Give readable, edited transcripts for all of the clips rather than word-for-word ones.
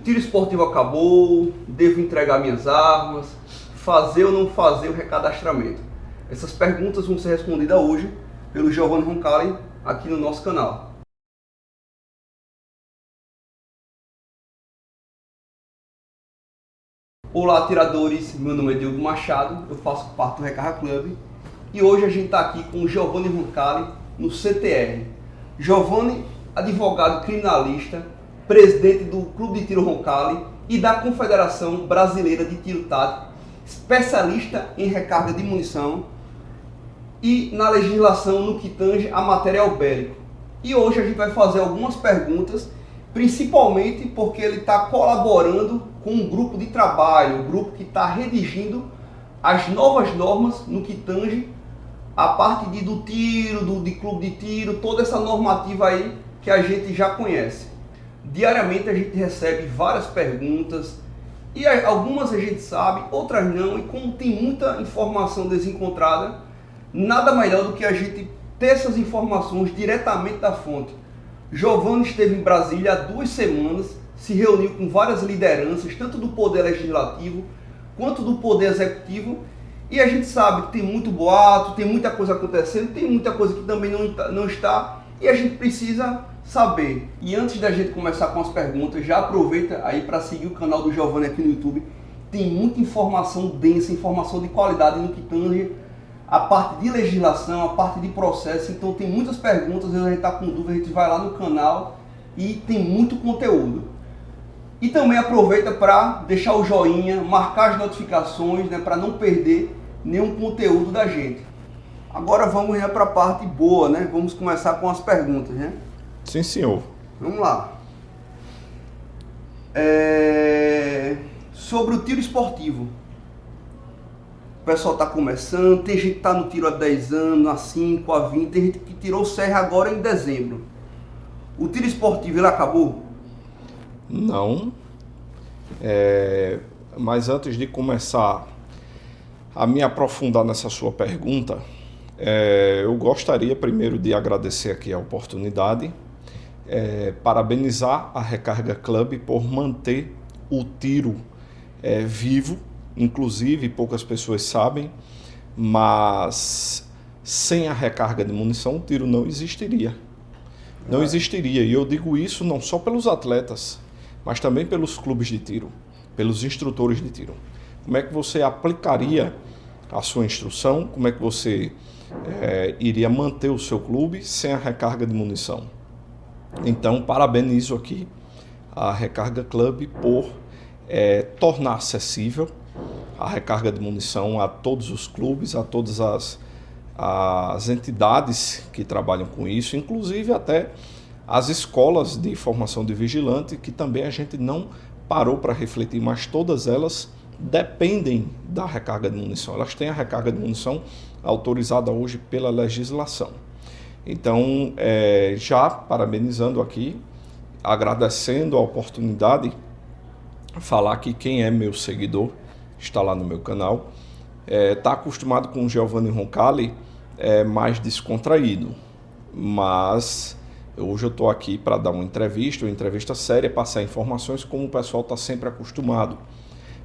Tiro esportivo acabou, devo entregar minhas armas, fazer ou não fazer o recadastramento? Essas perguntas vão ser respondidas hoje pelo Giovanni Roncalli aqui no nosso canal. Olá, atiradores, meu nome é Diogo Machado, eu faço parte do Recarga Club e hoje a gente está aqui com o Giovanni Roncalli no CTR. Giovanni, advogado criminalista, presidente do Clube de Tiro Roncalli e da Confederação Brasileira de Tiro Tático, especialista em recarga de munição e na legislação no que tange a material bélico. E hoje a gente vai fazer algumas perguntas, principalmente porque ele está colaborando com um grupo de trabalho, um grupo que está redigindo as novas normas no que tange a parte do tiro, de clube de tiro, toda essa normativa aí que a gente já conhece. Diariamente a gente recebe várias perguntas e algumas a gente sabe, outras não, e como tem muita informação desencontrada, nada melhor do que a gente ter essas informações diretamente da fonte. Giovanni esteve em Brasília há 2 semanas, se reuniu com várias lideranças, tanto do Poder Legislativo quanto do Poder Executivo, e a gente sabe que tem muito boato, tem muita coisa acontecendo, tem muita coisa que também não está, e a gente precisa saber. E antes da gente começar com as perguntas, já aproveita aí para seguir o canal do Giovanni aqui no YouTube. Tem muita informação densa, informação de qualidade no que tange a parte de legislação, a parte de processo. Então tem muitas perguntas, às vezes a gente está com dúvida, a gente vai lá no canal e tem muito conteúdo. E também aproveita para deixar o joinha, marcar as notificações, né, para não perder nenhum conteúdo da gente. Agora vamos para a parte boa, né? Vamos começar com as perguntas, né? Sim, senhor. Vamos lá. Sobre o tiro esportivo. O pessoal está começando, tem gente que está no tiro há 10 anos, há 5, há 20, tem gente que tirou o CR agora em dezembro. O tiro esportivo, ele acabou? Não. Mas antes de começar a me aprofundar nessa sua pergunta, eu gostaria primeiro de agradecer aqui a oportunidade, parabenizar a Recarga Club por manter o tiro vivo. Inclusive, poucas pessoas sabem, mas sem a recarga de munição o tiro não existiria. Não existiria. E eu digo isso não só pelos atletas, mas também pelos clubes de tiro, pelos instrutores de tiro. Como é que você aplicaria a sua instrução? Como é que você iria manter o seu clube sem a recarga de munição? Então, parabenizo aqui a Recarga Club por tornar acessível a recarga de munição a todos os clubes, a todas as entidades que trabalham com isso, inclusive até as escolas de formação de vigilante, que também a gente não parou para refletir, mas todas elas dependem da recarga de munição. Elas têm a recarga de munição autorizada hoje pela legislação. Então, já parabenizando aqui, agradecendo a oportunidade, falar que quem é meu seguidor, está lá no meu canal, está acostumado com o Giovanni Roncalli mais descontraído, mas hoje eu estou aqui para dar uma entrevista séria, passar informações como o pessoal está sempre acostumado.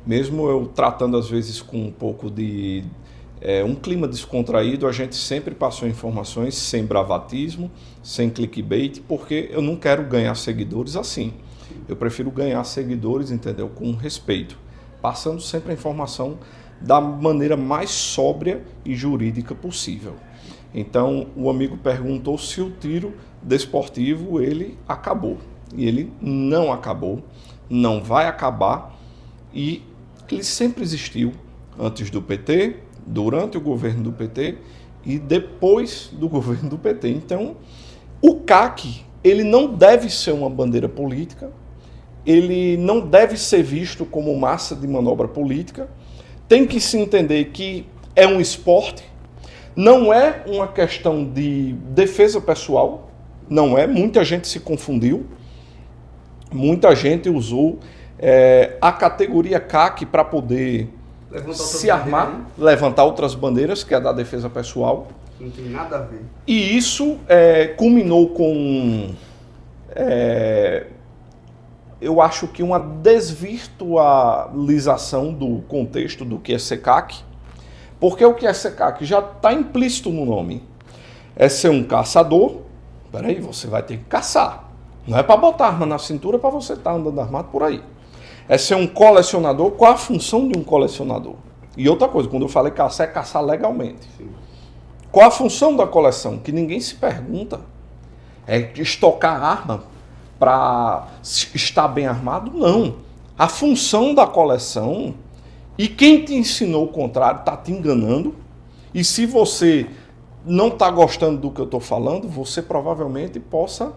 Mesmo eu tratando às vezes com um pouco de um clima descontraído, a gente sempre passou informações sem bravatismo, sem clickbait, porque eu não quero ganhar seguidores assim. Eu prefiro ganhar seguidores, entendeu? Com respeito, passando sempre a informação da maneira mais sóbria e jurídica possível. Então, o amigo perguntou se o tiro desportivo ele acabou. E ele não acabou, não vai acabar, e ele sempre existiu antes do PT, durante o governo do PT e depois do governo do PT. Então, o CAC, ele não deve ser uma bandeira política, ele não deve ser visto como massa de manobra política, tem que se entender que é um esporte, não é uma questão de defesa pessoal, não é, muita gente se confundiu, muita gente usou a categoria CAC para poder se armar, levantar outras bandeiras, que é a da defesa pessoal. Não tem nada a ver. E isso culminou com eu acho que uma desvirtualização do contexto do que é SECAC, porque o que é SECAC já está implícito no nome. É ser um caçador, peraí, você vai ter que caçar. Não é para botar arma na cintura para você estar andando armado por aí. É ser um colecionador. Qual a função de um colecionador? E outra coisa, quando eu falei caçar, é caçar legalmente. Sim. Qual a função da coleção? Que ninguém se pergunta. É estocar arma para estar bem armado? Não. A função da coleção, e quem te ensinou o contrário está te enganando, e se você não está gostando do que eu estou falando, você provavelmente possa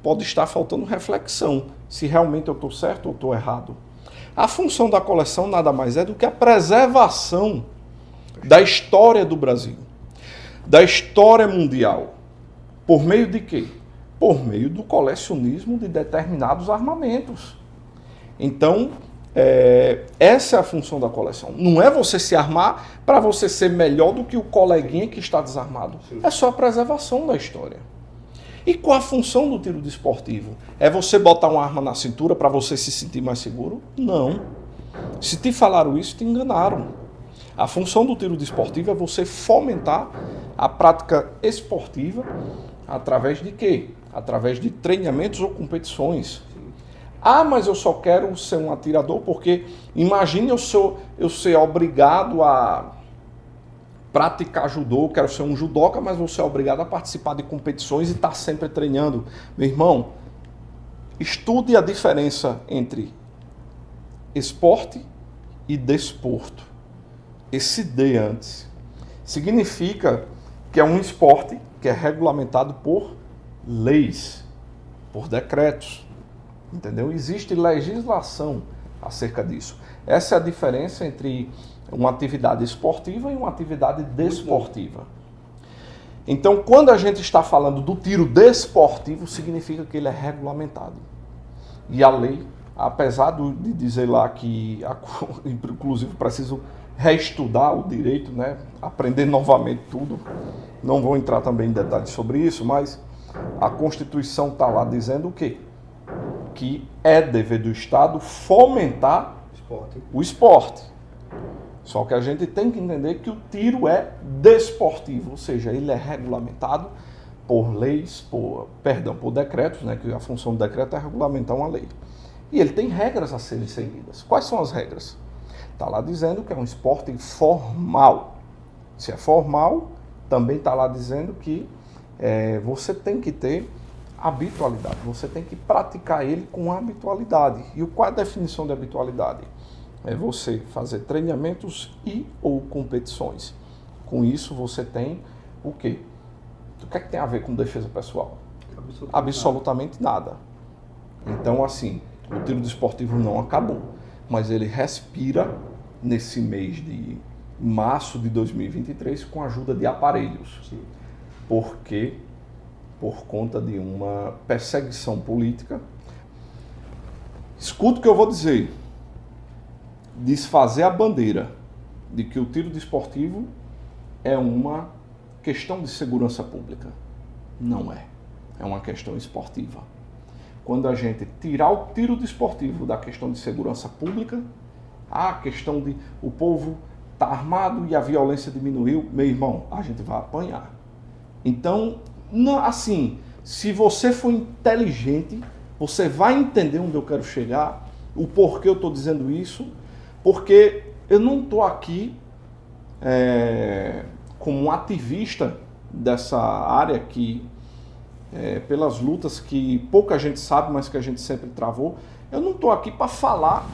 pode estar faltando reflexão, se realmente eu estou certo ou estou errado. A função da coleção nada mais é do que a preservação da história do Brasil, da história mundial. Por meio de quê? Por meio do colecionismo de determinados armamentos. Então, essa é a função da coleção. Não é você se armar para você ser melhor do que o coleguinha que está desarmado. Sim. É só a preservação da história. E qual a função do tiro desportivo? É você botar uma arma na cintura para você se sentir mais seguro? Não. Se te falaram isso, te enganaram. A função do tiro desportivo é você fomentar a prática esportiva através de quê? Através de treinamentos ou competições. Ah, mas eu só quero ser um atirador porque, imagine eu ser obrigado a praticar judô, quero ser um judoca, mas vou ser obrigado a participar de competições e estar sempre treinando. Meu irmão, estude a diferença entre esporte e desporto. Esse D antes significa que é um esporte que é regulamentado por leis, por decretos. Entendeu? Existe legislação acerca disso. Essa é a diferença entre uma atividade esportiva e uma atividade desportiva. Então, quando a gente está falando do tiro desportivo, significa que ele é regulamentado. E a lei, apesar de dizer lá que, inclusive, preciso reestudar o direito, né? Aprender novamente tudo, não vou entrar também em detalhes sobre isso, mas a Constituição está lá dizendo o quê? Que é dever do Estado fomentar o esporte. Só que a gente tem que entender que o tiro é desportivo, ou seja, ele é regulamentado por leis, por decretos, né, que a função do decreto é regulamentar uma lei. E ele tem regras a serem seguidas. Quais são as regras? Está lá dizendo que é um esporte formal. Se é formal, também está lá dizendo que você tem que ter habitualidade, você tem que praticar ele com habitualidade. E qual é a definição de habitualidade? É você fazer treinamentos e ou competições. Com isso você tem o quê? O que é que tem a ver com defesa pessoal? Absolutamente nada. Então, assim, o tiro desportivo não acabou, mas ele respira nesse mês de março de 2023 com a ajuda de aparelhos. Sim. Porque, por conta de uma perseguição política, escuta o que eu vou dizer, desfazer a bandeira de que o tiro desportivo é uma questão de segurança pública. Não é. É uma questão esportiva. Quando a gente tirar o tiro desportivo da questão de segurança pública, a questão de o povo tá armado e a violência diminuiu, meu irmão, a gente vai apanhar. Então, não, assim, se você for inteligente, você vai entender onde eu quero chegar, o porquê eu estou dizendo isso, porque eu não estou aqui como um ativista dessa área que, pelas lutas que pouca gente sabe, mas que a gente sempre travou, eu não estou aqui para falar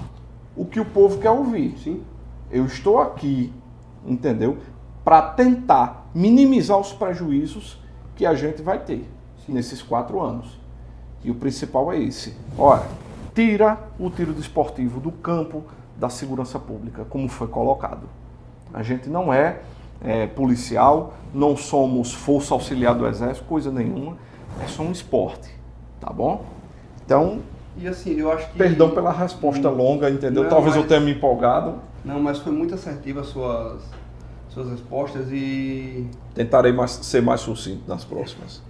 o que o povo quer ouvir. Sim. Eu estou aqui, entendeu? Para tentar minimizar os prejuízos que a gente vai ter nesses 4 anos. E o principal é esse. Olha, tira o tiro desportivo do campo da segurança pública, como foi colocado. A gente não é policial, não somos força auxiliar do Exército, coisa nenhuma. É só um esporte, tá bom? Então, e assim, eu acho que... Perdão pela resposta longa, entendeu? Talvez eu tenha me empolgado. Não, mas foi muito assertiva as suas respostas e... Tentarei ser mais sucinto nas próximas.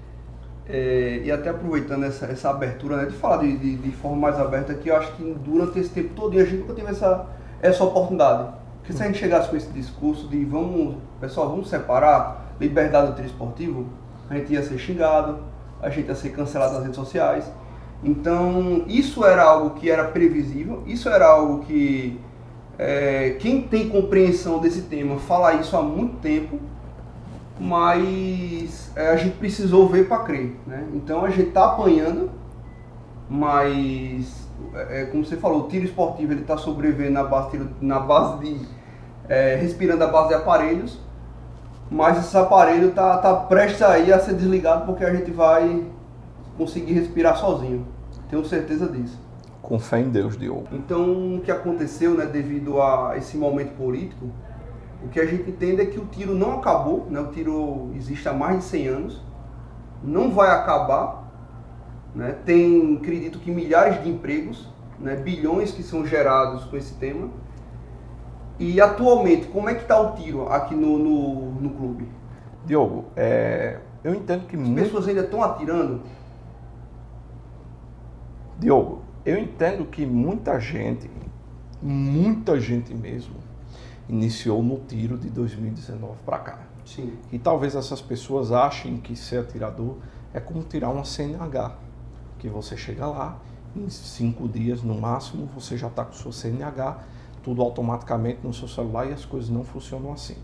E até aproveitando essa abertura, né, de falar de forma mais aberta aqui, eu acho que durante esse tempo todo a gente nunca teve essa oportunidade. Porque se a gente chegasse com esse discurso de vamos separar liberdade do tiro esportivo, a gente ia ser xingado, a gente ia ser cancelado nas redes sociais. Então, isso era algo que era previsível, isso era algo que quem tem compreensão desse tema fala isso há muito tempo, mas a gente precisou ver para crer, né? Então a gente está apanhando, mas como você falou, o tiro esportivo ele está sobrevivendo respirando à base de aparelhos, mas esse aparelho tá prestes aí a ser desligado porque a gente vai conseguir respirar sozinho. Tenho certeza disso. Com fé em Deus, Diogo. Então, o que aconteceu, né, devido a esse momento político, o que a gente entende é que o tiro não acabou, né? O tiro existe há mais de 100 anos, não vai acabar, né? Tem, acredito que milhares de empregos, né? Bilhões que são gerados com esse tema. E atualmente, como é que está o tiro aqui no clube? Diogo, eu entendo que as pessoas ainda estão atirando? Diogo, eu entendo que muita gente mesmo, iniciou no tiro de 2019 para cá. Sim. E talvez essas pessoas achem que ser atirador é como tirar uma CNH, que você chega lá, em 5 dias no máximo, você já está com sua CNH, tudo automaticamente no seu celular e as coisas não funcionam assim.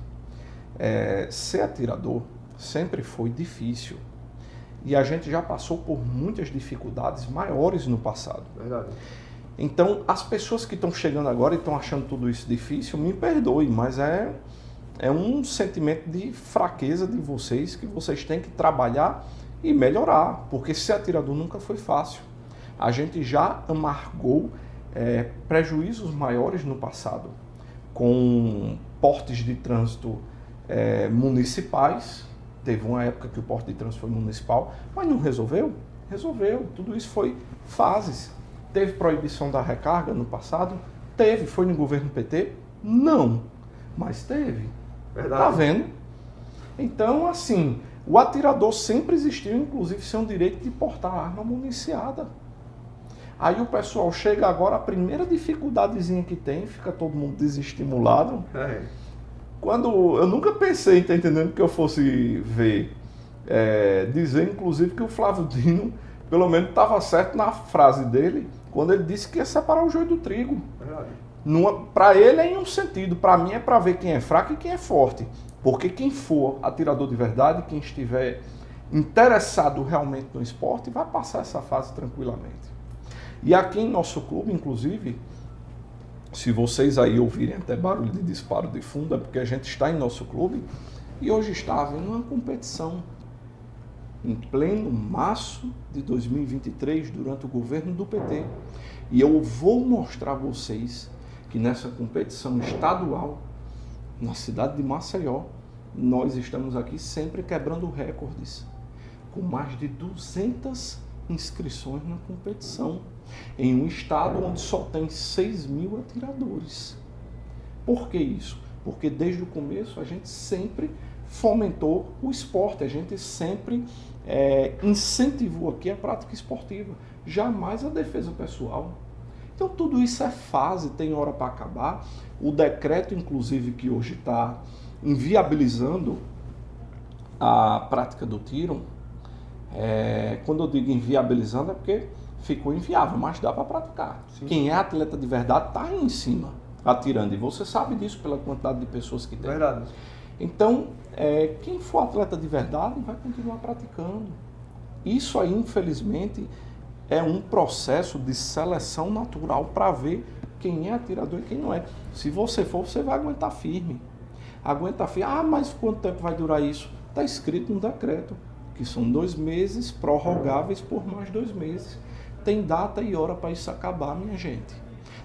Ser atirador sempre foi difícil. E a gente já passou por muitas dificuldades maiores no passado. Verdade. Então, as pessoas que estão chegando agora e estão achando tudo isso difícil, me perdoem, mas é um sentimento de fraqueza de vocês que vocês têm que trabalhar e melhorar, porque ser atirador nunca foi fácil. A gente já amargou prejuízos maiores no passado, com portes de trânsito municipais. Teve uma época que o porte de trânsito foi municipal, mas não resolveu? Resolveu. Tudo isso foi fases. Teve proibição da recarga no passado? Teve. Foi no governo PT? Não. Mas teve. Verdade. Tá vendo? Então, assim, o atirador sempre existiu, inclusive sem o direito de portar arma municiada. Aí o pessoal chega agora, a primeira dificuldadezinha que tem, fica todo mundo desestimulado. Quando eu nunca pensei, tá entendendo, que eu fosse ver, dizer inclusive que o Flávio Dino, pelo menos estava certo na frase dele, quando ele disse que ia separar o joio do trigo. Para ele é em um sentido, para mim é para ver quem é fraco e quem é forte. Porque quem for atirador de verdade, quem estiver interessado realmente no esporte, vai passar essa fase tranquilamente. E aqui em nosso clube, inclusive, se vocês aí ouvirem até barulho de disparo de fundo, é porque a gente está em nosso clube e hoje está havendo uma competição em pleno março de 2023, durante o governo do PT. E eu vou mostrar a vocês que nessa competição estadual, na cidade de Maceió, nós estamos aqui sempre quebrando recordes, com mais de 200 inscrições na competição, em um estado onde só tem 6.000 atiradores. Por que isso? Porque desde o começo a gente sempre fomentou o esporte, a gente sempre incentivou aqui a prática esportiva, jamais a defesa pessoal. Então tudo isso é fase, tem hora para acabar. O decreto, inclusive, que hoje está inviabilizando a prática do tiro, quando eu digo inviabilizando é porque ficou inviável, mas dá para praticar. Sim. Quem é atleta de verdade está aí em cima, atirando, e você sabe disso pela quantidade de pessoas que tem. Verdade. Então, quem for atleta de verdade vai continuar praticando. Isso aí, infelizmente, é um processo de seleção natural para ver quem é atirador e quem não é. Se você for, você vai aguentar firme. Aguenta firme. Ah, mas quanto tempo vai durar isso? Está escrito no decreto, que são 2 meses, prorrogáveis por mais 2 meses. Tem data e hora para isso acabar, minha gente.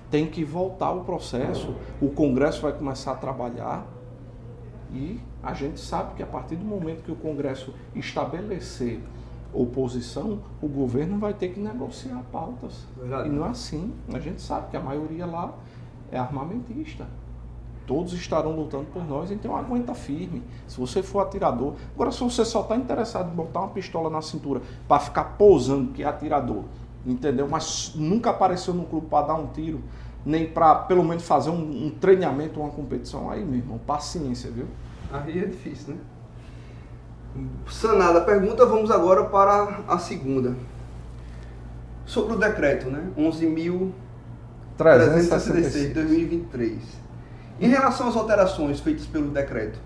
Tem que voltar o processo, o Congresso vai começar a trabalhar e a gente sabe que a partir do momento que o Congresso estabelecer oposição, o governo vai ter que negociar pautas. Verdade. E não é assim. A gente sabe que a maioria lá é armamentista. Todos estarão lutando por nós, então aguenta firme. Se você for atirador, agora se você só está interessado em botar uma pistola na cintura para ficar posando que é atirador, entendeu? Mas nunca apareceu no clube para dar um tiro, nem para pelo menos fazer um treinamento, uma competição, aí, meu irmão, paciência, viu? Aí é difícil, né? Sanada a pergunta, vamos agora para a segunda. Sobre o decreto, né? 11.366 de 2023. Em relação às alterações feitas pelo decreto,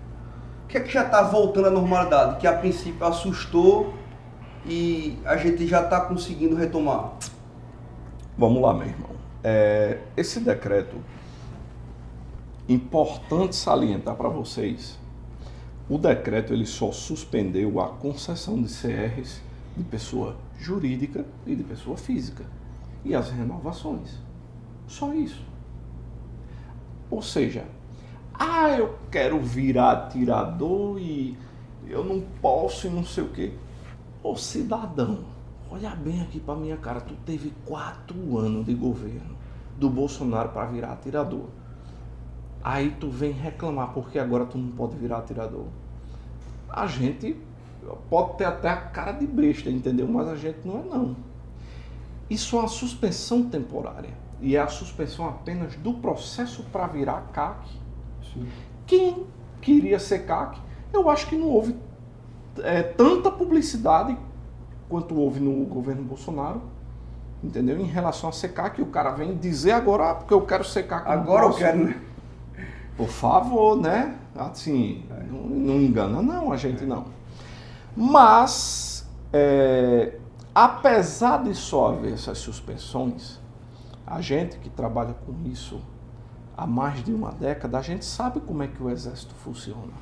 o que é que já está voltando à normalidade, que a princípio assustou e a gente já está conseguindo retomar? Vamos lá, meu irmão. Esse decreto, importante salientar para vocês, o decreto ele só suspendeu a concessão de CRs de pessoa jurídica e de pessoa física e as renovações. Só isso. Ou seja, eu quero virar atirador e eu não posso e não sei o quê. Ô cidadão, olha bem aqui pra minha cara, tu teve 4 anos de governo do Bolsonaro para virar atirador. Aí tu vem reclamar porque agora tu não pode virar atirador. A gente pode ter até a cara de besta, entendeu? Mas a gente não é não. Isso é uma suspensão temporária. E é a suspensão apenas do processo para virar CAC. Sim. Quem queria ser CAC, eu acho que não houve tanta publicidade quanto houve no governo Bolsonaro, entendeu? Em relação a ser CAC, o cara vem dizer agora, porque eu quero ser CAC. Agora eu quero, né? Por favor, né? Assim, não engana não, a gente não. Mas, apesar de só haver essas suspensões, a gente que trabalha com isso há mais de uma década, a gente sabe como é que o Exército funciona.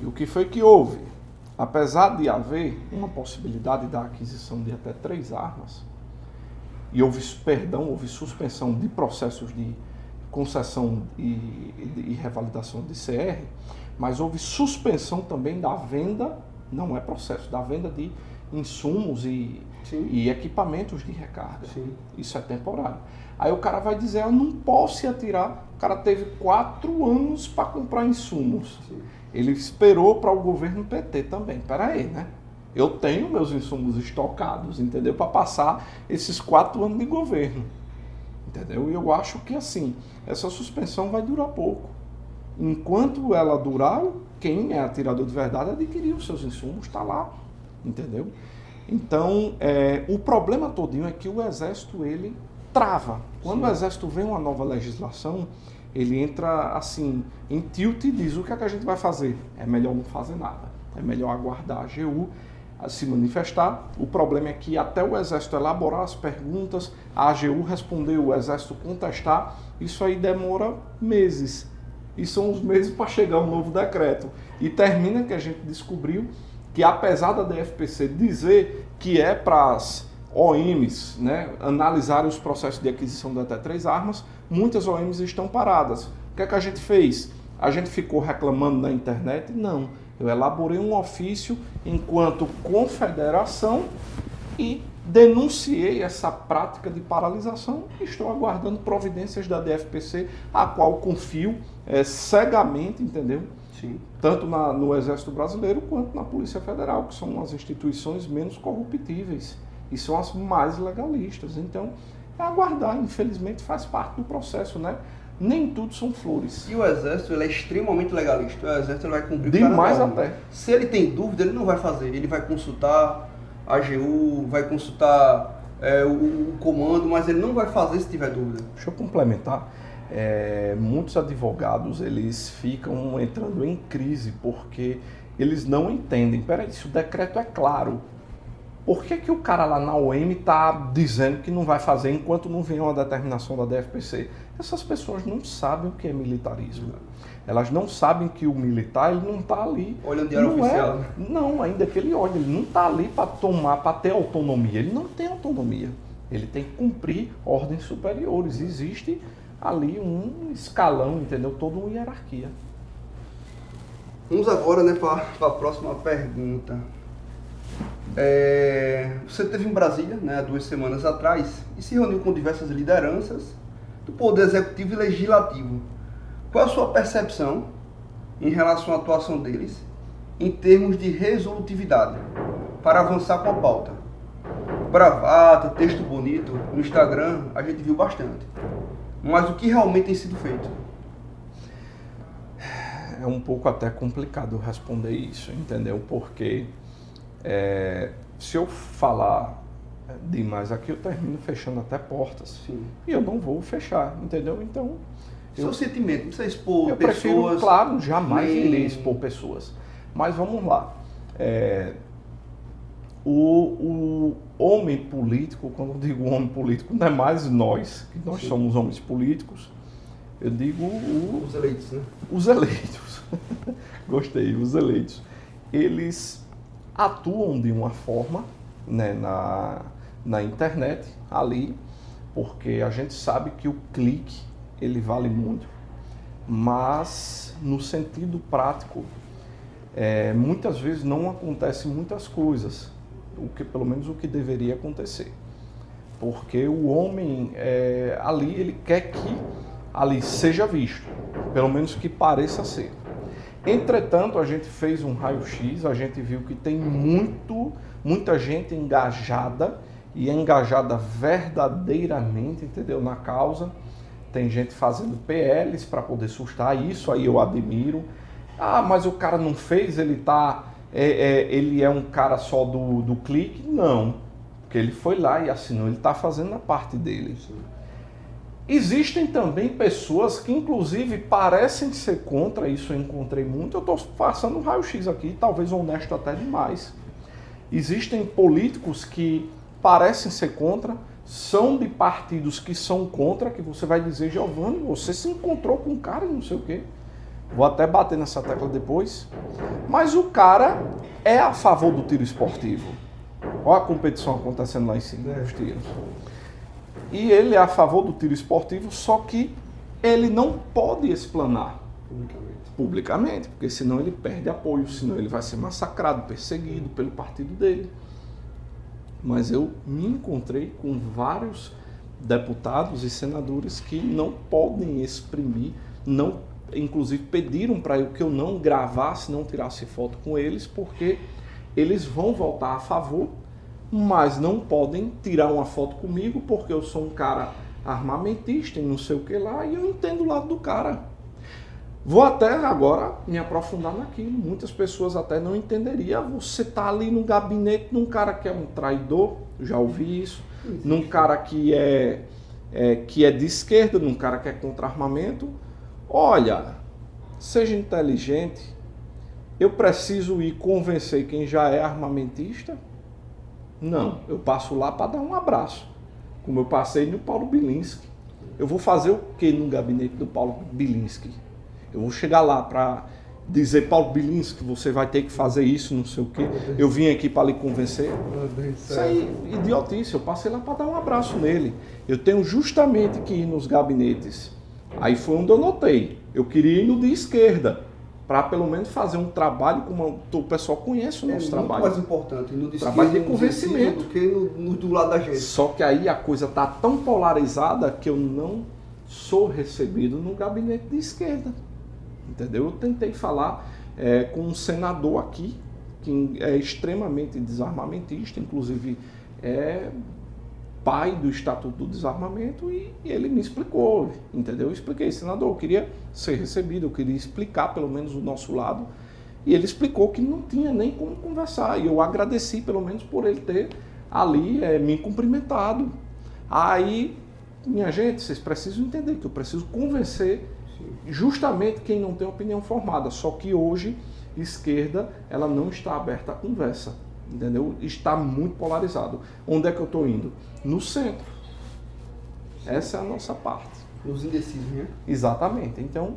E o que foi que houve? Apesar de haver uma possibilidade da aquisição de até 3 armas, e houve suspensão de processos de concessão e revalidação de CR, mas houve suspensão também da venda, não é processo, da venda de insumos e equipamentos de recarga. Sim. Isso é temporário. Aí o cara vai dizer, eu não posso atirar. O cara teve 4 anos para comprar insumos. Sim. Ele esperou para o governo PT também. Peraí, né? Eu tenho meus insumos estocados, entendeu? Para passar esses 4 anos de governo. Entendeu? E eu acho que assim, essa suspensão vai durar pouco. Enquanto ela durar, quem é atirador de verdade adquiriu os seus insumos, está lá. Entendeu? Então, o problema todinho é que o Exército, ele trava. Quando o Exército vê uma nova legislação, ele entra assim, em tilt e diz, o que é que a gente vai fazer? É melhor não fazer nada. É melhor aguardar a AGU se manifestar. O problema é que até o Exército elaborar as perguntas, a AGU responder, o Exército contestar, isso aí demora meses. E são os meses para chegar um novo decreto. E termina que a gente descobriu que apesar da DFPC dizer que é para as OMs, né, analisarem os processos de aquisição de até 3 armas, muitas OMs estão paradas. O que é que a gente fez? A gente ficou reclamando na internet? Não. Eu elaborei um ofício enquanto confederação e denunciei essa prática de paralisação e estou aguardando providências da DFPC, a qual confio cegamente, entendeu? Sim. Tanto no Exército Brasileiro quanto na Polícia Federal, que são as instituições menos corruptíveis e são as mais legalistas. Então, é aguardar, infelizmente faz parte do processo, né? Nem tudo são flores. E o Exército, ele é extremamente legalista. O Exército, ele vai cumprir demais até. Se ele tem dúvida, ele não vai fazer. Ele vai consultar a AGU, vai consultar o comando, mas ele não vai fazer se tiver dúvida. Deixa eu complementar. Muitos advogados, eles ficam entrando em crise porque eles não entendem. Peraí, se o decreto é claro, por que o cara lá na OM está dizendo que não vai fazer enquanto não vem uma determinação da DFPC? Essas pessoas não sabem o que é militarismo. Elas não sabem que o militar, ele não está ali... Olha o diário oficial. Não, ainda que ele olhe, ele não está ali para tomar, para ter autonomia. Ele não tem autonomia. Ele tem que cumprir ordens superiores. Existe ali um escalão, entendeu? Toda uma hierarquia. Vamos agora, né, para a próxima pergunta. Você esteve em Brasília, né, há 2 semanas atrás, e se reuniu com diversas lideranças do Poder Executivo e Legislativo. Qual a sua percepção em relação à atuação deles em termos de resolutividade para avançar com a pauta? Bravata, texto bonito, no Instagram a gente viu bastante. Mas o que realmente tem sido feito? É um pouco até complicado responder isso, entendeu? Porque se eu falar demais aqui, eu termino fechando até portas. Sim. E eu não vou fechar, entendeu? Então... Seu sentimento, não precisa expor eu pessoas... prefiro, claro, jamais irei expor pessoas. Mas vamos lá. O homem político, quando eu digo homem político, não é mais nós, que nós somos homens políticos. Eu digo os eleitos, né? Os eleitos. Gostei, os eleitos. Eles atuam de uma forma, né, na internet, ali, porque a gente sabe que o clique, ele vale muito, mas no sentido prático, muitas vezes não acontecem muitas coisas, pelo menos o que deveria acontecer. Porque o homem, ali, ele quer que ali seja visto, pelo menos que pareça ser. Entretanto, a gente fez um raio-x, a gente viu que tem muita gente engajada, e engajada verdadeiramente, entendeu, na causa. Tem gente fazendo PLs para poder sustar, isso aí eu admiro. Ah, mas o cara não fez, ele é um cara só do clique? Não, porque ele foi lá e assinou, ele está fazendo a parte dele. Existem também pessoas que inclusive parecem ser contra, isso eu encontrei muito, eu estou passando um raio-x aqui, talvez honesto até demais. Existem políticos que parecem ser contra, são de partidos que são contra, que você vai dizer, Giovanni, você se encontrou com um cara e não sei o quê. Vou até bater nessa tecla depois. Mas o cara é a favor do tiro esportivo. Olha a competição acontecendo lá em cima, os tiros. E ele é a favor do tiro esportivo, só que ele não pode explanar publicamente, porque senão ele perde apoio, senão ele vai ser massacrado, perseguido pelo partido dele. Mas eu me encontrei com vários deputados e senadores que não podem exprimir, inclusive pediram para eu que eu não gravasse, não tirasse foto com eles, porque eles vão votar a favor, mas não podem tirar uma foto comigo, porque eu sou um cara armamentista e não sei o que lá, e eu entendo o lado do cara. Vou até agora me aprofundar naquilo. Muitas pessoas até não entenderiam. Você tá ali no gabinete de um cara que é um traidor, já ouvi isso, num cara que é de esquerda, num cara que é contra armamento. Olha, seja inteligente. Eu preciso ir convencer quem já é armamentista? Não, eu passo lá para dar um abraço, como eu passei no Paulo Bilinski. Eu vou fazer o que no gabinete do Paulo Bilinski? Eu vou chegar lá para dizer, Paulo Bilinski, você vai ter que fazer isso, não sei o quê. Eu vim aqui para lhe convencer. Isso aí, idiotice. Eu passei lá para dar um abraço nele. Eu tenho justamente que ir nos gabinetes. Aí foi onde eu notei. Eu queria ir no de esquerda, para pelo menos fazer um trabalho como o pessoal conhece o nosso trabalho. É muito mais importante no de trabalho de esquerda, convencimento do que no do lado da gente. Só que aí a coisa está tão polarizada que eu não sou recebido no gabinete de esquerda. Entendeu? Eu tentei falar com um senador aqui, que é extremamente desarmamentista, inclusive é pai do Estatuto do Desarmamento, e ele me explicou, entendeu? Eu expliquei, senador, eu queria ser recebido, eu queria explicar pelo menos o nosso lado, e ele explicou que não tinha nem como conversar, e eu agradeci pelo menos por ele ter ali me cumprimentado. Aí, minha gente, vocês precisam entender que eu preciso convencer justamente quem não tem opinião formada, só que hoje esquerda ela não está aberta à conversa, entendeu? Está muito polarizado. Onde é que eu estou indo? No centro. Essa é a nossa parte. Nos indecisos, né? Exatamente. Então,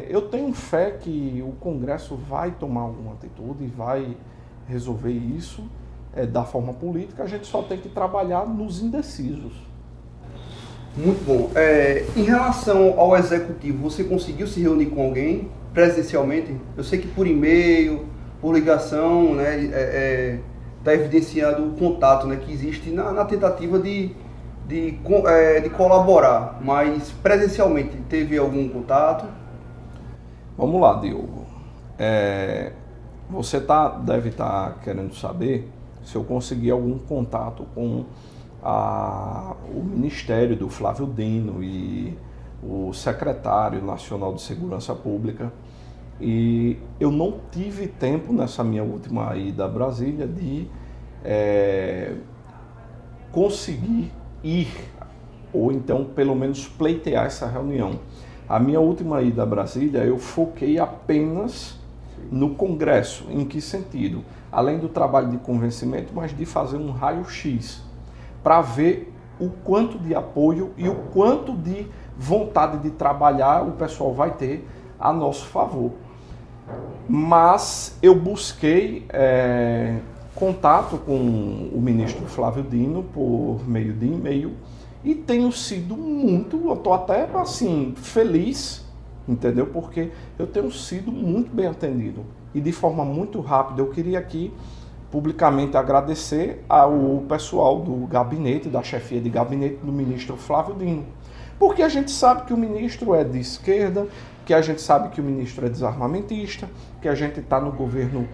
eu tenho fé que o Congresso vai tomar alguma atitude e vai resolver isso da forma política. A gente só tem que trabalhar nos indecisos. Muito bom. Em relação ao executivo, você conseguiu se reunir com alguém presencialmente? Eu sei que por e-mail, por ligação, né, está evidenciando o contato, né, que existe na tentativa de de colaborar, mas presencialmente teve algum contato? Vamos lá, Diogo. Você deve estar querendo saber se eu consegui algum contato com o Ministério do Flávio Dino e o Secretário Nacional de Segurança Pública. E eu não tive tempo nessa minha última ida a Brasília de conseguir ir, ou então pelo menos pleitear essa reunião. A minha última ida a Brasília eu foquei apenas no Congresso. Em que sentido? Além do trabalho de convencimento, mas de fazer um raio-x para ver o quanto de apoio e o quanto de vontade de trabalhar o pessoal vai ter a nosso favor. Mas eu busquei contato com o ministro Flávio Dino por meio de e-mail e tenho sido eu estou até assim feliz, entendeu? Porque eu tenho sido muito bem atendido e de forma muito rápida. Eu queria aqui publicamente agradecer ao pessoal do gabinete, da chefia de gabinete do ministro Flávio Dino, porque a gente sabe que o ministro é de esquerda, que a gente sabe que o ministro é desarmamentista, que a gente está no governo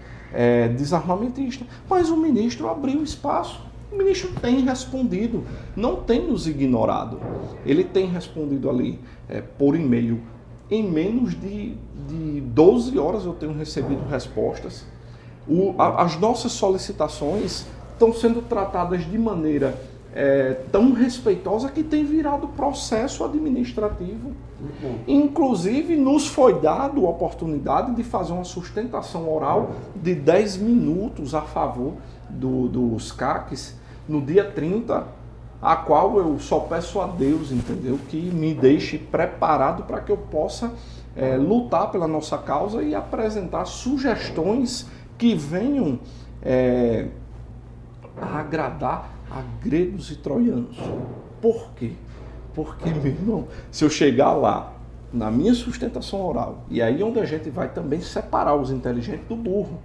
desarmamentista, mas o ministro abriu espaço. O ministro tem respondido, não tem nos ignorado. Ele tem respondido ali por e-mail. Em menos de 12 horas eu tenho recebido respostas. As nossas solicitações estão sendo tratadas de maneira tão respeitosa que tem virado processo administrativo. Inclusive, nos foi dado a oportunidade de fazer uma sustentação oral de 10 minutos a favor dos CACs no dia 30, a qual eu só peço a Deus, entendeu, que me deixe preparado para que eu possa lutar pela nossa causa e apresentar sugestões que venham a agradar a gregos e troianos. Por quê? Porque, meu irmão, se eu chegar lá, na minha sustentação oral, e aí onde a gente vai também separar os inteligentes do burro,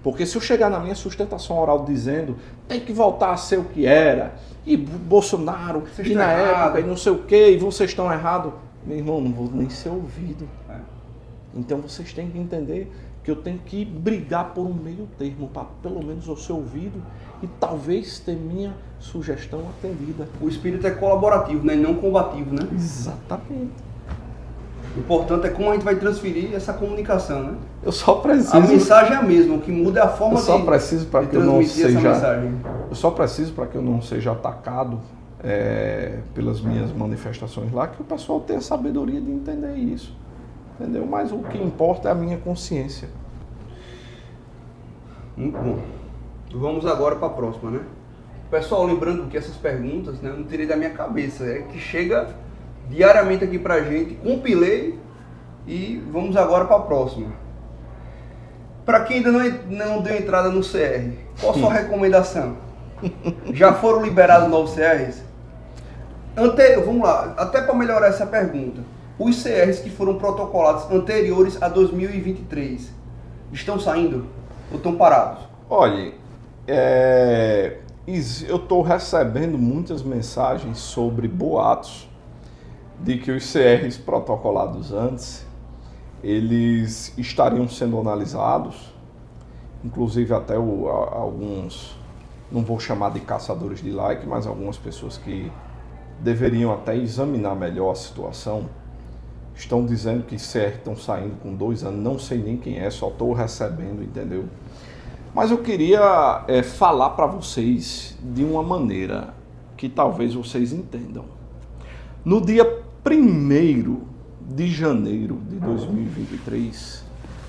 porque se eu chegar na minha sustentação oral dizendo tem que voltar a ser o que era, e Bolsonaro, e na época, e não sei o quê, e vocês estão errados, meu irmão, não vou nem ser ouvido. Então vocês têm que entender que eu tenho que brigar por um meio termo, para pelo menos eu ser ouvido e talvez ter minha sugestão atendida. O espírito é colaborativo, né? E não combativo, né? Exatamente. O importante é como a gente vai transferir essa comunicação, né? Eu só preciso... A mensagem é a mesma, o que muda é a forma de transmitir essa mensagem. Eu só preciso para que eu não seja atacado pelas minhas manifestações lá, que o pessoal tenha sabedoria de entender isso. Entendeu? Mas o que importa é a minha consciência. Muito bom. Vamos agora para a próxima, né? Pessoal, lembrando que essas perguntas, né, eu não tirei da minha cabeça, é que chega diariamente aqui pra gente, compilei e vamos agora para a próxima. Para quem ainda não deu entrada no CR, qual a sua recomendação? Já foram liberados novos CRs? Vamos lá, até para melhorar essa pergunta. Os CRs que foram protocolados anteriores a 2023 estão saindo ou estão parados? Olha, eu estou recebendo muitas mensagens sobre boatos de que os CRs protocolados antes, eles estariam sendo analisados, inclusive até alguns, não vou chamar de caçadores de like, mas algumas pessoas que deveriam até examinar melhor a situação, estão dizendo que CR estão saindo com 2 anos, não sei nem quem é, só estou recebendo, entendeu? Mas eu queria falar para vocês de uma maneira que talvez vocês entendam. No dia 1º de janeiro de 2023,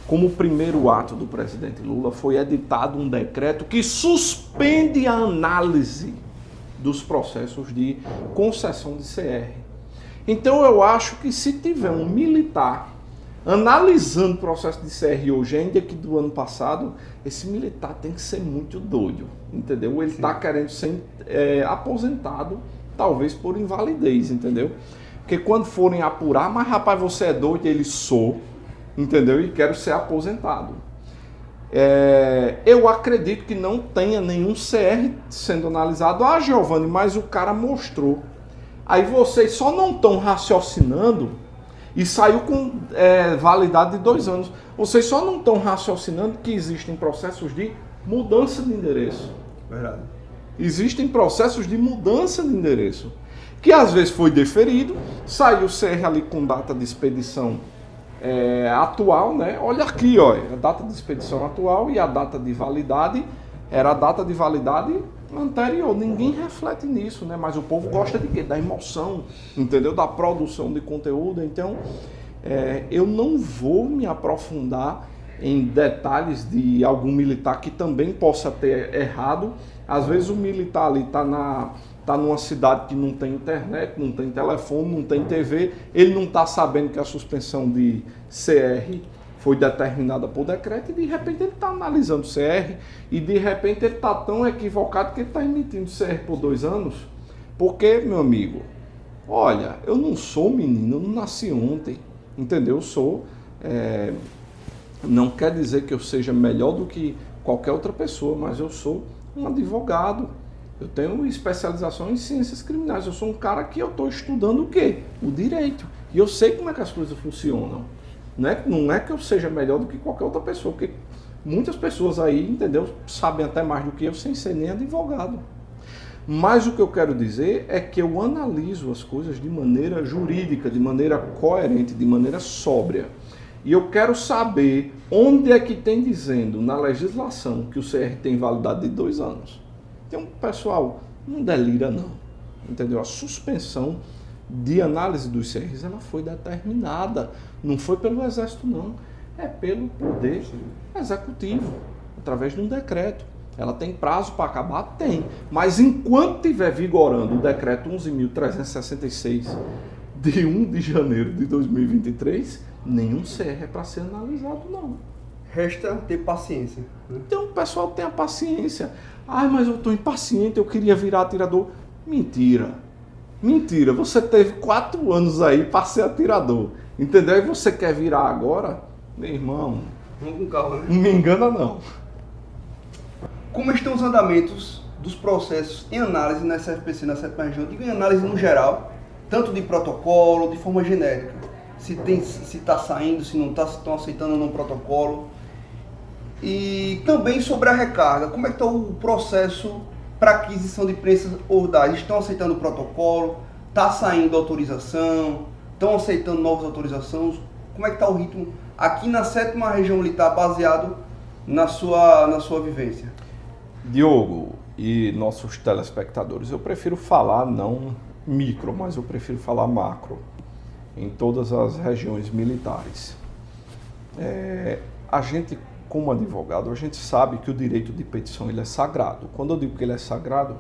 como primeiro ato do presidente Lula, foi editado um decreto que suspende a análise dos processos de concessão de CR. Então eu acho que se tiver um militar analisando o processo de CR hoje, ainda que do ano passado, esse militar tem que ser muito doido, entendeu? Ele está querendo ser aposentado, talvez por invalidez, entendeu? Porque quando forem apurar, mas rapaz, você é doido, ele sou, entendeu? E quero ser aposentado. Eu acredito que não tenha nenhum CR sendo analisado. Ah, Giovanni, mas o cara mostrou. Aí vocês só não estão raciocinando e saiu com validade de 2 anos. Vocês só não estão raciocinando que existem processos de mudança de endereço. Verdade. Existem processos de mudança de endereço, que às vezes foi deferido, saiu o CR ali com data de expedição atual, né? Olha aqui, ó, a data de expedição atual e a data de validade era a data de validade anterior. Ninguém reflete nisso, né? Mas o povo gosta de quê? Da emoção, entendeu? Da produção de conteúdo. Então, eu não vou me aprofundar em detalhes de algum militar que também possa ter errado. Às vezes o militar ali está numa cidade que não tem internet, não tem telefone, não tem TV, ele não está sabendo que a suspensão de CR foi determinada por decreto e de repente ele está analisando o CR e de repente ele está tão equivocado que ele está emitindo CR por 2 anos. Porque, meu amigo, olha, eu não sou menino, eu não nasci ontem, entendeu? Eu sou... não quer dizer que eu seja melhor do que qualquer outra pessoa, mas eu sou um advogado. Eu tenho especialização em ciências criminais. Eu sou um cara que eu estou estudando o quê? O direito. E eu sei como é que as coisas funcionam. Não é que eu seja melhor do que qualquer outra pessoa, porque muitas pessoas aí, entendeu, sabem até mais do que eu sem ser nem advogado. Mas o que eu quero dizer é que eu analiso as coisas de maneira jurídica, de maneira coerente, de maneira sóbria. E eu quero saber onde é que tem dizendo na legislação que o CR tem validade de 2 anos. Então, pessoal, não delira não, entendeu? A suspensão de análise dos CRs, ela foi determinada, não foi pelo Exército não, é pelo Poder Executivo, através de um decreto. Ela tem prazo para acabar? Tem, mas enquanto estiver vigorando o decreto 11.366 de 1 de janeiro de 2023, nenhum CR é para ser analisado não. Resta ter paciência, né? Então o pessoal tenha paciência. Ah, mas eu estou impaciente, eu queria virar atirador. Mentira. Mentira. Você teve 4 anos aí para ser atirador. Entendeu? E você quer virar agora? Meu irmão, Vamos com calma, né? não me engana não. Como estão os andamentos dos processos em análise na SFPC, na 7ª região? Digo em análise no geral, tanto de protocolo, de forma genérica. Se está saindo, se não está, se estão aceitando ou não o protocolo. E também sobre a recarga, como é que está o processo para aquisição de prensas ordais? Estão aceitando o protocolo? Está saindo autorização? Estão aceitando novas autorizações? Como é que está o ritmo aqui na 7ª região militar, baseado na sua vivência? Diogo e nossos telespectadores, eu prefiro falar não micro, mas eu prefiro falar macro, em todas as regiões militares. A gente, como advogado, a gente sabe que o direito de petição ele é sagrado. Quando eu digo que ele é sagrado,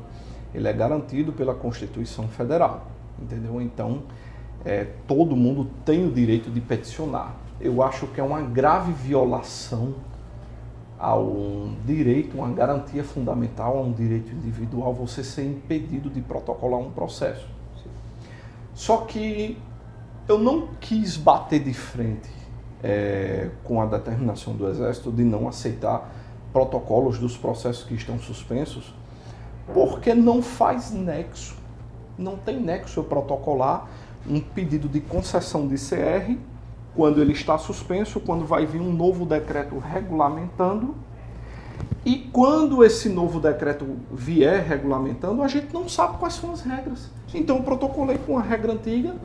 ele é garantido pela Constituição Federal, entendeu? Então, todo mundo tem o direito de peticionar. Eu acho que é uma grave violação a um direito, uma garantia fundamental, a um direito individual, você ser impedido de protocolar um processo. Só que eu não quis bater de frente com a determinação do Exército de não aceitar protocolos dos processos que estão suspensos, porque não faz nexo. Não tem nexo eu protocolar um pedido de concessão de CR quando ele está suspenso, quando vai vir um novo decreto regulamentando, e quando esse novo decreto vier regulamentando, a gente não sabe quais são as regras. Então eu protocolei com a regra antiga.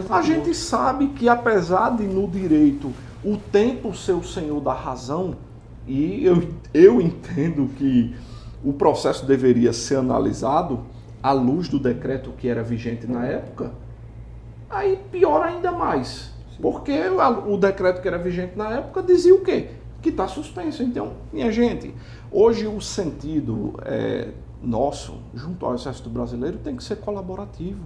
A gente sabe que, apesar de no direito o tempo ser o senhor da razão, e eu entendo que o processo deveria ser analisado à luz do decreto que era vigente na época, aí piora ainda mais. Porque o decreto que era vigente na época dizia o quê? Que está suspenso. Então, minha gente, hoje o sentido nosso, junto ao Exército Brasileiro, tem que ser colaborativo.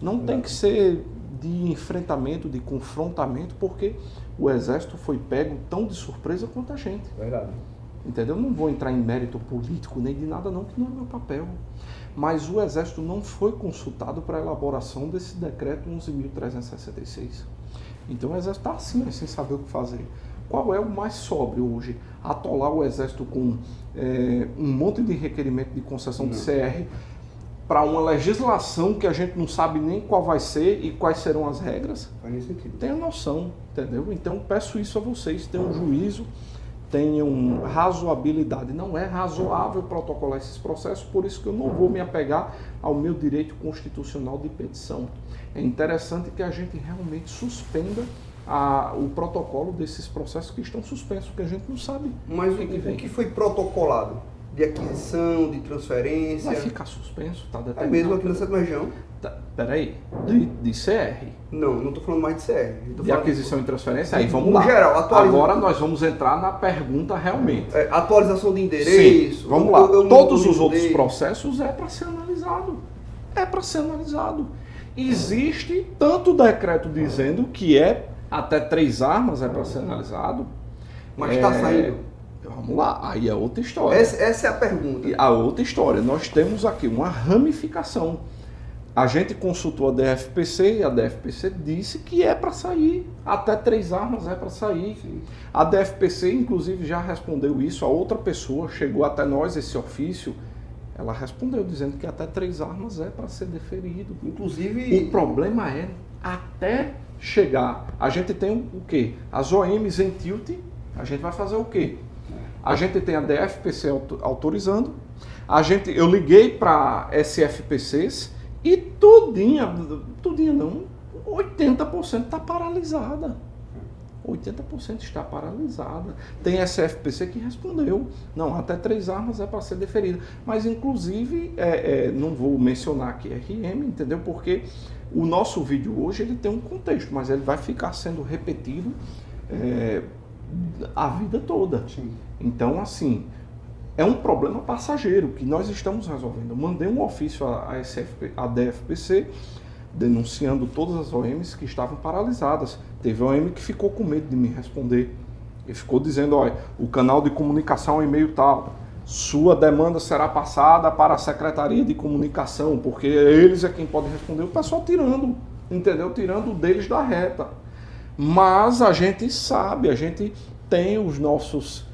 Não tem que ser de enfrentamento, de confrontamento, porque o Exército foi pego tão de surpresa quanto a gente. Verdade. Entendeu? Não vou entrar em mérito político nem de nada não, que não é meu papel. Mas o Exército não foi consultado para a elaboração desse decreto 11.366. Então o Exército está assim, sem saber o que fazer. qual é o mais sóbrio hoje? Atolar o Exército com um monte de requerimento de concessão de CR para uma legislação que a gente não sabe nem qual vai ser e quais serão as regras? Faz nesse sentido. Tenha noção, entendeu? Então peço isso a vocês, tenham juízo, tenham razoabilidade. Não é razoável protocolar esses processos, por isso que eu não vou me apegar ao meu direito constitucional de petição. É interessante que a gente realmente suspenda o protocolo desses processos que estão suspensos, porque a gente não sabe. Mas o que foi protocolado? De aquisição, de transferência? Vai ficar suspenso, tá determinado. É mesmo aqui na sétima região? Peraí, de CR. Não estou falando mais de CR. De aquisição e transferência? Aí vamos lá. Geral, agora nós vamos entrar na pergunta realmente. Atualização de endereço. Sim, vamos lá. Todos os outros processos é para ser analisado. É para ser analisado. Existe tanto decreto dizendo que até 3 armas é para ser analisado. Mas está saindo. Vamos lá, aí é outra história. Essa é a pergunta. A outra história, nós temos aqui uma ramificação. A gente consultou a DFPC e a DFPC disse que é para sair. Até 3 armas é para sair. Sim. A DFPC, inclusive, já respondeu isso. A outra pessoa chegou até nós, esse ofício, ela respondeu dizendo que até 3 armas é para ser deferido. Inclusive... O problema é até chegar. A gente tem o quê? As OMs em tilt, a gente vai fazer o quê? A gente tem a DFPC autorizando, eu liguei para SFPCs e tudinha não, 80% está paralisada. 80% está paralisada. Tem SFPC que respondeu, não, até 3 armas é para ser deferida. Mas inclusive, não vou mencionar aqui RM, entendeu? Porque o nosso vídeo hoje ele tem um contexto, mas ele vai ficar sendo repetido a vida toda. Sim. Então, assim, é um problema passageiro que nós estamos resolvendo. Eu mandei um ofício à DFPC denunciando todas as OMs que estavam paralisadas. Teve OM que ficou com medo de me responder. Ele ficou dizendo, olha, o canal de comunicação é e-mail tal, sua demanda será passada para a Secretaria de Comunicação, porque eles é quem pode responder. O pessoal tirando, entendeu? Tirando deles da reta. Mas a gente sabe, a gente tem os nossos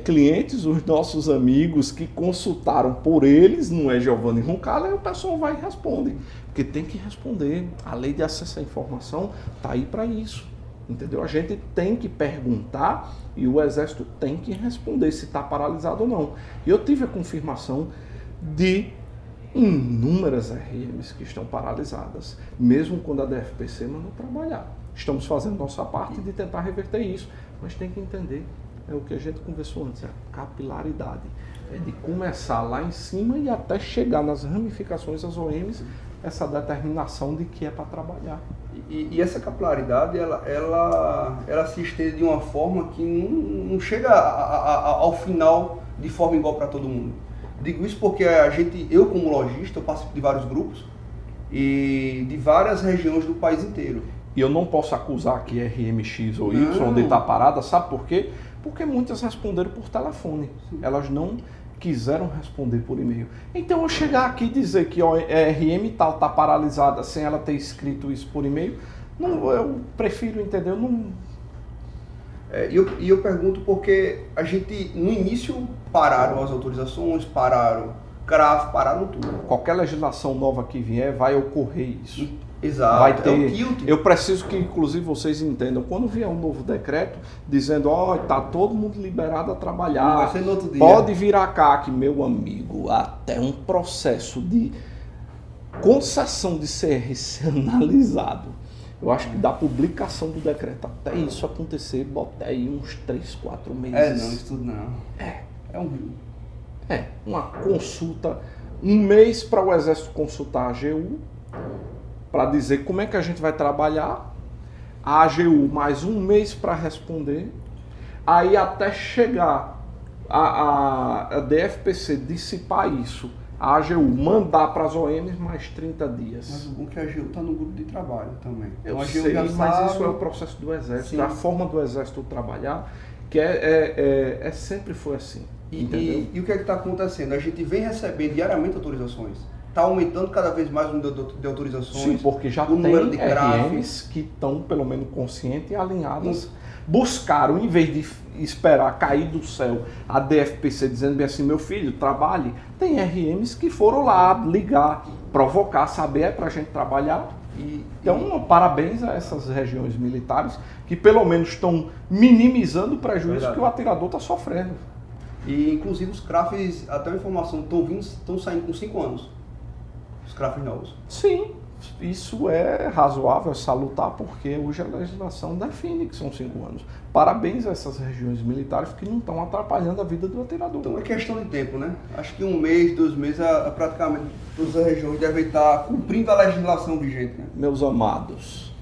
clientes, os nossos amigos que consultaram por eles, não é Giovanni Roncalli, aí o pessoal vai e responde. Porque tem que responder. A lei de acesso à informação está aí para isso. Entendeu? A gente tem que perguntar e o Exército tem que responder se está paralisado ou não. E eu tive a confirmação de inúmeras RMs que estão paralisadas, mesmo quando a DFPC mandou trabalhar. Estamos fazendo nossa parte de tentar reverter isso, mas tem que entender, é o que a gente conversou antes, a capilaridade. É de começar lá em cima e até chegar nas ramificações das OMs, essa determinação de que é para trabalhar. E essa capilaridade, ela se estende de uma forma que não chega ao final de forma igual para todo mundo. Digo isso porque eu como lojista, eu participo de vários grupos e de várias regiões do país inteiro. E eu não posso acusar que RMX ou Y de estar parada, sabe por quê? Porque muitas responderam por telefone. Sim. Elas não quiseram responder por e-mail. Então eu chegar aqui e dizer que a RM tal está paralisada sem ela ter escrito isso por e-mail, não, eu prefiro, entendeu? E eu pergunto porque a gente, no início, pararam as autorizações, pararam CRAF, pararam tudo. Qualquer legislação nova que vier, vai ocorrer isso. Exato. Vai ter, eu preciso que, inclusive, vocês entendam, quando vier um novo decreto, dizendo, está todo mundo liberado a trabalhar, vai ser no outro dia. Pode virar CAC, meu amigo, até um processo de concessão de CR ser analisado. Eu acho que da publicação do decreto até isso acontecer, bota aí uns 3, 4 meses. Não, isso tudo não. Uma consulta, um mês para o Exército consultar a AGU, para dizer como é que a gente vai trabalhar, a AGU mais um mês para responder, aí até chegar a DFPC dissipar isso, a AGU mandar para as OMs mais 30 dias. Mas o bom é que a AGU está no grupo de trabalho também. Eu sei, mas isso é o processo do Exército, Sim. A forma do Exército trabalhar, que sempre foi assim. E o que é que está acontecendo? A gente vem recebendo diariamente autorizações. Está aumentando cada vez mais o número de autorizações. Sim, porque já o número de RMs que estão, pelo menos, conscientes e alinhadas buscaram, em vez de esperar cair do céu a DFPC dizendo bem assim, meu filho, trabalhe, tem RMs que foram lá ligar, provocar, saber é pra gente trabalhar. Então, parabéns a essas regiões militares que pelo menos estão minimizando o prejuízo que o atirador está sofrendo. E inclusive os CRAFs, até a informação, estão saindo com 5 anos. Os CRAFs novos. Sim, isso é razoável, é salutar, porque hoje a legislação define que são 5 anos. Parabéns a essas regiões militares que não estão atrapalhando a vida do atirador. Então é questão de tempo, né? Acho que 1 mês, 2 meses, praticamente todas as regiões devem estar cumprindo a legislação vigente, né? Meus amados,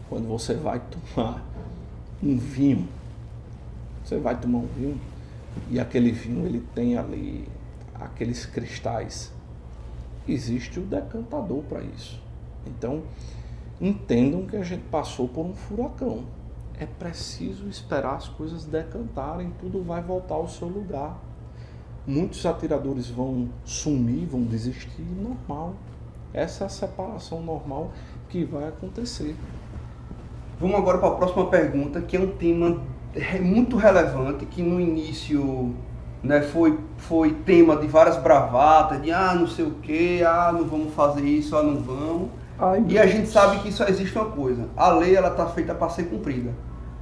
quando você vai tomar um vinho, e aquele vinho ele tem ali aqueles cristais, existe o decantador para isso. Então, entendam que a gente passou por um furacão. É preciso esperar as coisas decantarem, tudo vai voltar ao seu lugar. Muitos atiradores vão sumir, vão desistir, normal. Essa é a separação normal que vai acontecer. Vamos agora para a próxima pergunta, que é um tema muito relevante, que no início, né, foi tema de várias bravatas, de não sei o que, não vamos fazer isso, não vamos. E a gente sabe que só existe uma coisa, a lei ela está feita para ser cumprida.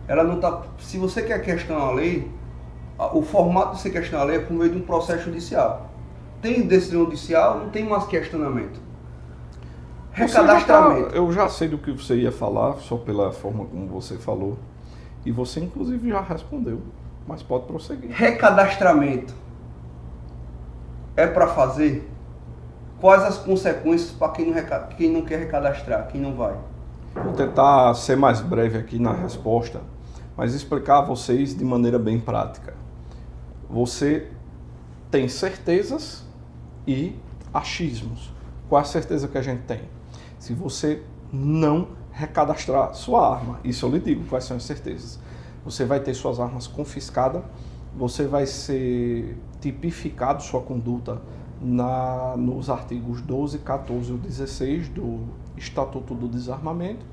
Ela não tá, se você quer questionar a lei, o formato de você questionar a lei é por meio de um processo judicial. Tem decisão judicial, não tem mais questionamento. Recadastramento. Eu já sei do que você ia falar, só pela forma como você falou. E você, inclusive, já respondeu. Mas pode prosseguir. Recadastramento é para fazer? Quais as consequências para quem não quer recadastrar, quem não vai? Vou tentar ser mais breve aqui na resposta, mas explicar a vocês de maneira bem prática. Você tem certezas e achismos. Qual a certeza que a gente tem? Se você não recadastrar sua arma, isso eu lhe digo, quais são as certezas. Você vai ter suas armas confiscadas, você vai ser tipificado sua conduta nos artigos 12, 14 ou 16 do Estatuto do Desarmamento,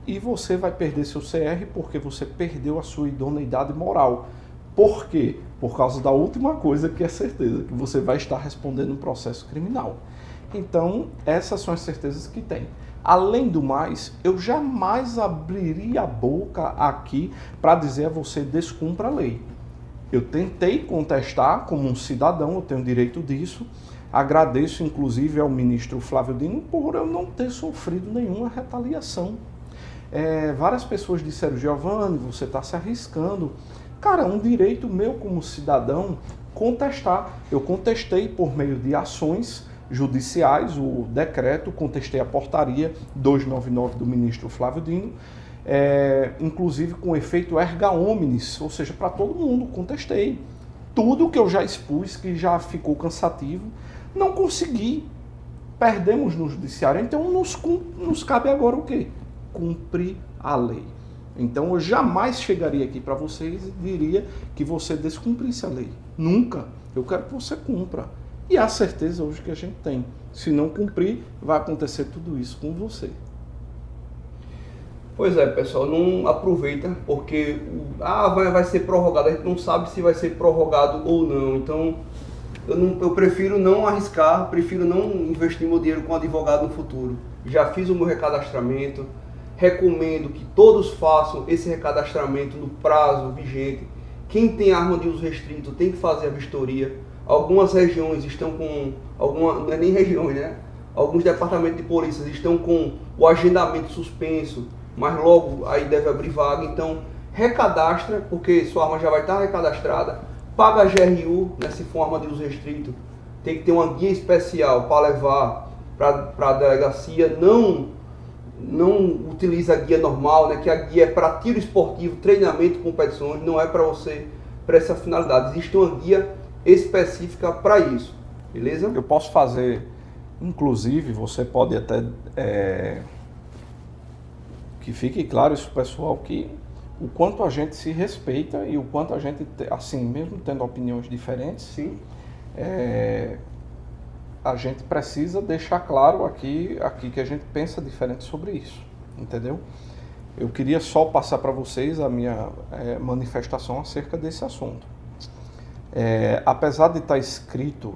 e você vai perder seu CR porque você perdeu a sua idoneidade moral. Por quê? Por causa da última coisa que é certeza, que você vai estar respondendo um processo criminal. Então, essas são as certezas que tem. Além do mais, eu jamais abriria a boca aqui para dizer a você descumpra a lei. Eu tentei contestar como um cidadão, eu tenho direito disso. Agradeço, inclusive, ao ministro Flávio Dino por eu não ter sofrido nenhuma retaliação. Várias pessoas disseram, Giovanni, você está se arriscando. Cara, é um direito meu como cidadão contestar. Eu contestei por meio de ações judiciais, o decreto, contestei a portaria 299 do ministro Flávio Dino, inclusive com efeito erga omnes, ou seja, para todo mundo, contestei. Tudo que eu já expus, que já ficou cansativo, não consegui. Perdemos no judiciário, então nos cabe agora o quê? Cumprir a lei. Então eu jamais chegaria aqui para vocês e diria que você descumprisse a lei. Nunca. Eu quero que você cumpra. E a certeza hoje que a gente tem. Se não cumprir, vai acontecer tudo isso com você. Pois é, pessoal, não aproveita, porque vai ser prorrogado, a gente não sabe se vai ser prorrogado ou não. Então, eu prefiro não arriscar, prefiro não investir meu dinheiro com advogado no futuro. Já fiz o meu recadastramento, recomendo que todos façam esse recadastramento no prazo vigente. Quem tem arma de uso restrito tem que fazer a vistoria. Algumas regiões estão com, não é nem regiões, né? Alguns departamentos de polícia estão com o agendamento suspenso, mas logo aí deve abrir vaga. Então, recadastra, porque sua arma já vai estar recadastrada. Paga a GRU, né, se for arma de uso restrito. Tem que ter uma guia especial para levar para a delegacia. Não utiliza a guia normal, né, que a guia é para tiro esportivo, treinamento, competições, não é para você, para essa finalidade. Existe uma guia específica para isso, beleza? Eu posso fazer, inclusive, você pode até, que fique claro isso, pessoal, que o quanto a gente se respeita e o quanto a gente, assim, mesmo tendo opiniões diferentes, sim, a gente precisa deixar claro aqui que a gente pensa diferente sobre isso, entendeu? Eu queria só passar para vocês a minha manifestação acerca desse assunto. Apesar de estar escrito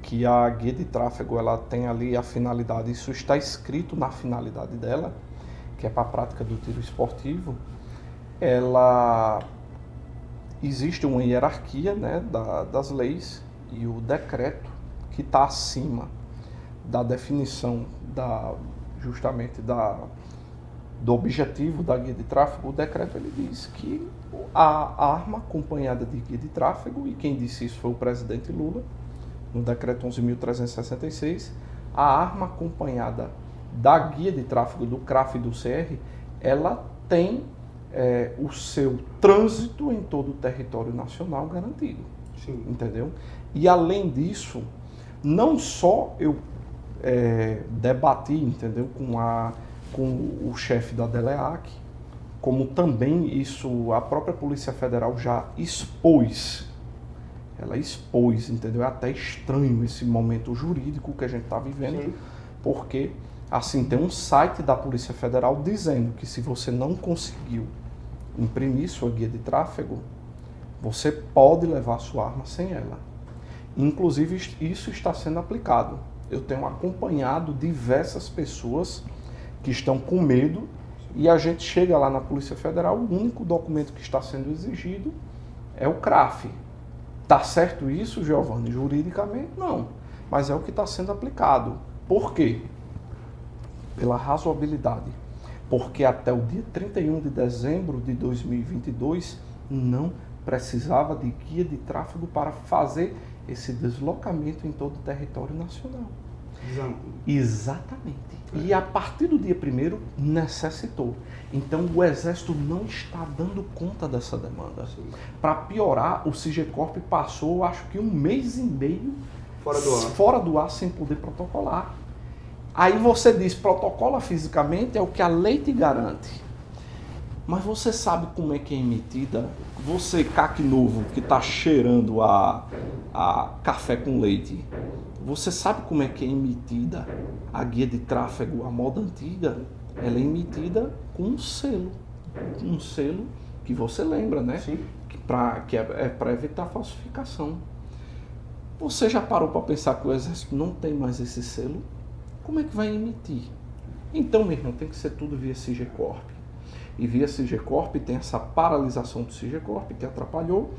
que a guia de tráfego ela tem ali a finalidade, isso está escrito na finalidade dela, que é para a prática do tiro esportivo, ela existe uma hierarquia, né, das leis, e o decreto que está acima da definição justamente do objetivo da guia de tráfego. O decreto ele diz que a arma acompanhada de guia de tráfego, e quem disse isso foi o presidente Lula, no decreto 11.366, a arma acompanhada da guia de tráfego, do CRAF e do CR, ela tem o seu trânsito em todo o território nacional garantido. Sim. Entendeu? E além disso, não só eu debati, entendeu, com o chefe da DELEAC, como também isso a própria Polícia Federal já expôs. Ela expôs, entendeu? É até estranho esse momento jurídico que a gente está vivendo, sim, porque assim tem um site da Polícia Federal dizendo que se você não conseguiu imprimir sua guia de tráfego, você pode levar sua arma sem ela. Inclusive, isso está sendo aplicado. Eu tenho acompanhado diversas pessoas que estão com medo e a gente chega lá na Polícia Federal, o único documento que está sendo exigido é o CRAF. Está certo isso, Giovanni? Juridicamente, não. Mas é o que está sendo aplicado. Por quê? Pela razoabilidade. Porque até o dia 31 de dezembro de 2022 não precisava de guia de tráfego para fazer esse deslocamento em todo o território nacional. Exatamente. E a partir do dia 1º necessitou. Então o Exército não está dando conta dessa demanda. Para piorar, o SIGECORP passou, acho que 1 mês e meio fora do ar sem poder protocolar. Aí você diz, protocola fisicamente, é o que a lei te garante. Mas você sabe como é que é emitida? Você, caque novo, que está cheirando a café com leite, você sabe como é que é emitida a guia de tráfego, a moda antiga? Ela é emitida com um selo. Um selo que você lembra, né? Sim. Que é para evitar falsificação. Você já parou para pensar que o Exército não tem mais esse selo? Como é que vai emitir? Então, meu irmão, tem que ser tudo via SIGECORP. E via SIGECORP tem essa paralisação do SIGECORP que atrapalhou,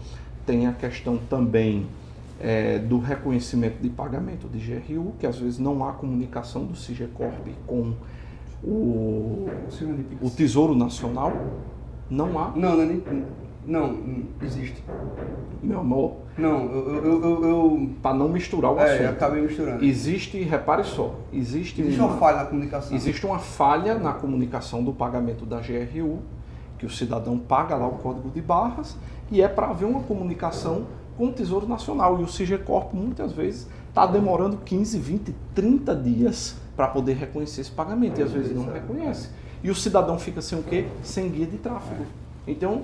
tem a questão também do reconhecimento de pagamento de GRU, que às vezes não há comunicação do SIGECORP com o Tesouro Nacional. Não há. Não, existe. Meu amor. Não, eu para não misturar o assunto. Eu acabei misturando. Existe, repare só, existe uma falha na comunicação. Existe uma falha na comunicação do pagamento da GRU, que o cidadão paga lá o código de barras, e é para haver uma comunicação com o Tesouro Nacional. E o SIGECORP muitas vezes está demorando 15, 20, 30 dias para poder reconhecer esse pagamento, e às vezes não reconhece. E o cidadão fica sem o quê? Sem guia de tráfego. Então,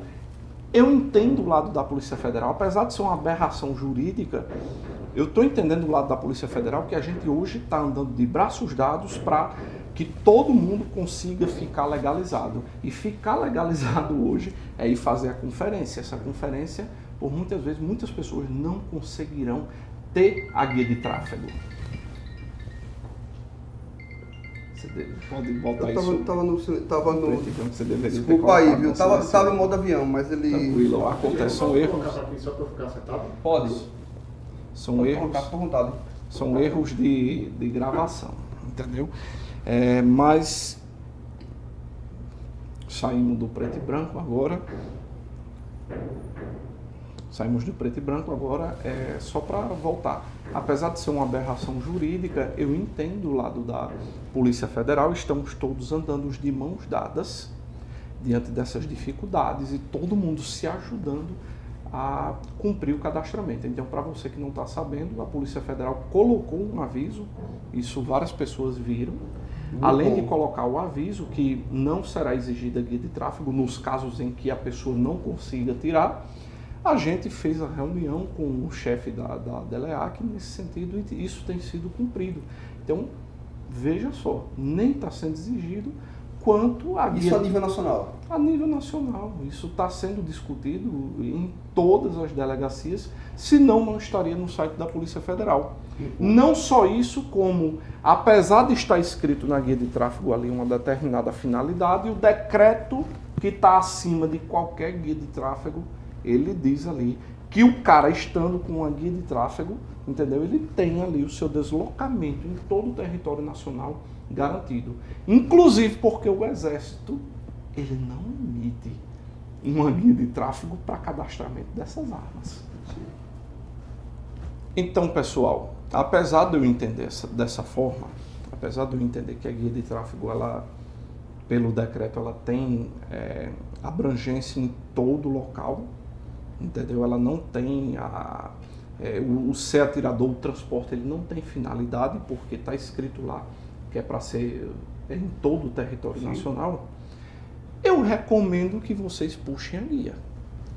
eu entendo o lado da Polícia Federal, apesar de ser uma aberração jurídica, eu estou entendendo o lado da Polícia Federal que a gente hoje está andando de braços dados para que todo mundo consiga ficar legalizado. E ficar legalizado hoje é ir fazer a conferência. Essa conferência, por muitas vezes, muitas pessoas não conseguirão ter a guia de tráfego. Você pode botar isso. Tava no você deveria desculpa aí, viu? Tava em modo avião, mas ele... Tranquilo, acontece, são erros. Só para ficar sentado? Pode. São erros. São erros de gravação, entendeu? Mas saímos do preto e branco agora. Saímos do preto e branco agora, só para voltar. Apesar de ser uma aberração jurídica, eu entendo o lado da Polícia Federal, estamos todos andando de mãos dadas diante dessas dificuldades e todo mundo se ajudando a cumprir o cadastramento. Então, para você que não está sabendo, a Polícia Federal colocou um aviso, isso várias pessoas viram, além de colocar o aviso que não será exigida guia de tráfego nos casos em que a pessoa não consiga tirar. A gente fez a reunião com o chefe da DELEAC nesse sentido e isso tem sido cumprido. Então, veja só, nem está sendo exigido. quanto a guia... Isso a nível nacional? A nível nacional. Isso está sendo discutido em todas as delegacias, senão não estaria no site da Polícia Federal. Não só isso, como, apesar de estar escrito na guia de tráfego ali uma determinada finalidade, o decreto que está acima de qualquer guia de tráfego, ele diz ali que o cara estando com uma guia de tráfego, entendeu? Ele tem ali o seu deslocamento em todo o território nacional garantido. Inclusive porque o Exército, ele não emite uma guia de tráfego para cadastramento dessas armas. Então, pessoal, apesar de eu entender dessa forma, apesar de eu entender que a guia de tráfego, ela, pelo decreto, ela tem abrangência em todo o local, entendeu? Ela não tem o ser atirador, o transporte, ele não tem finalidade, porque está escrito lá que é para ser em todo o território nacional. Eu recomendo que vocês puxem a guia.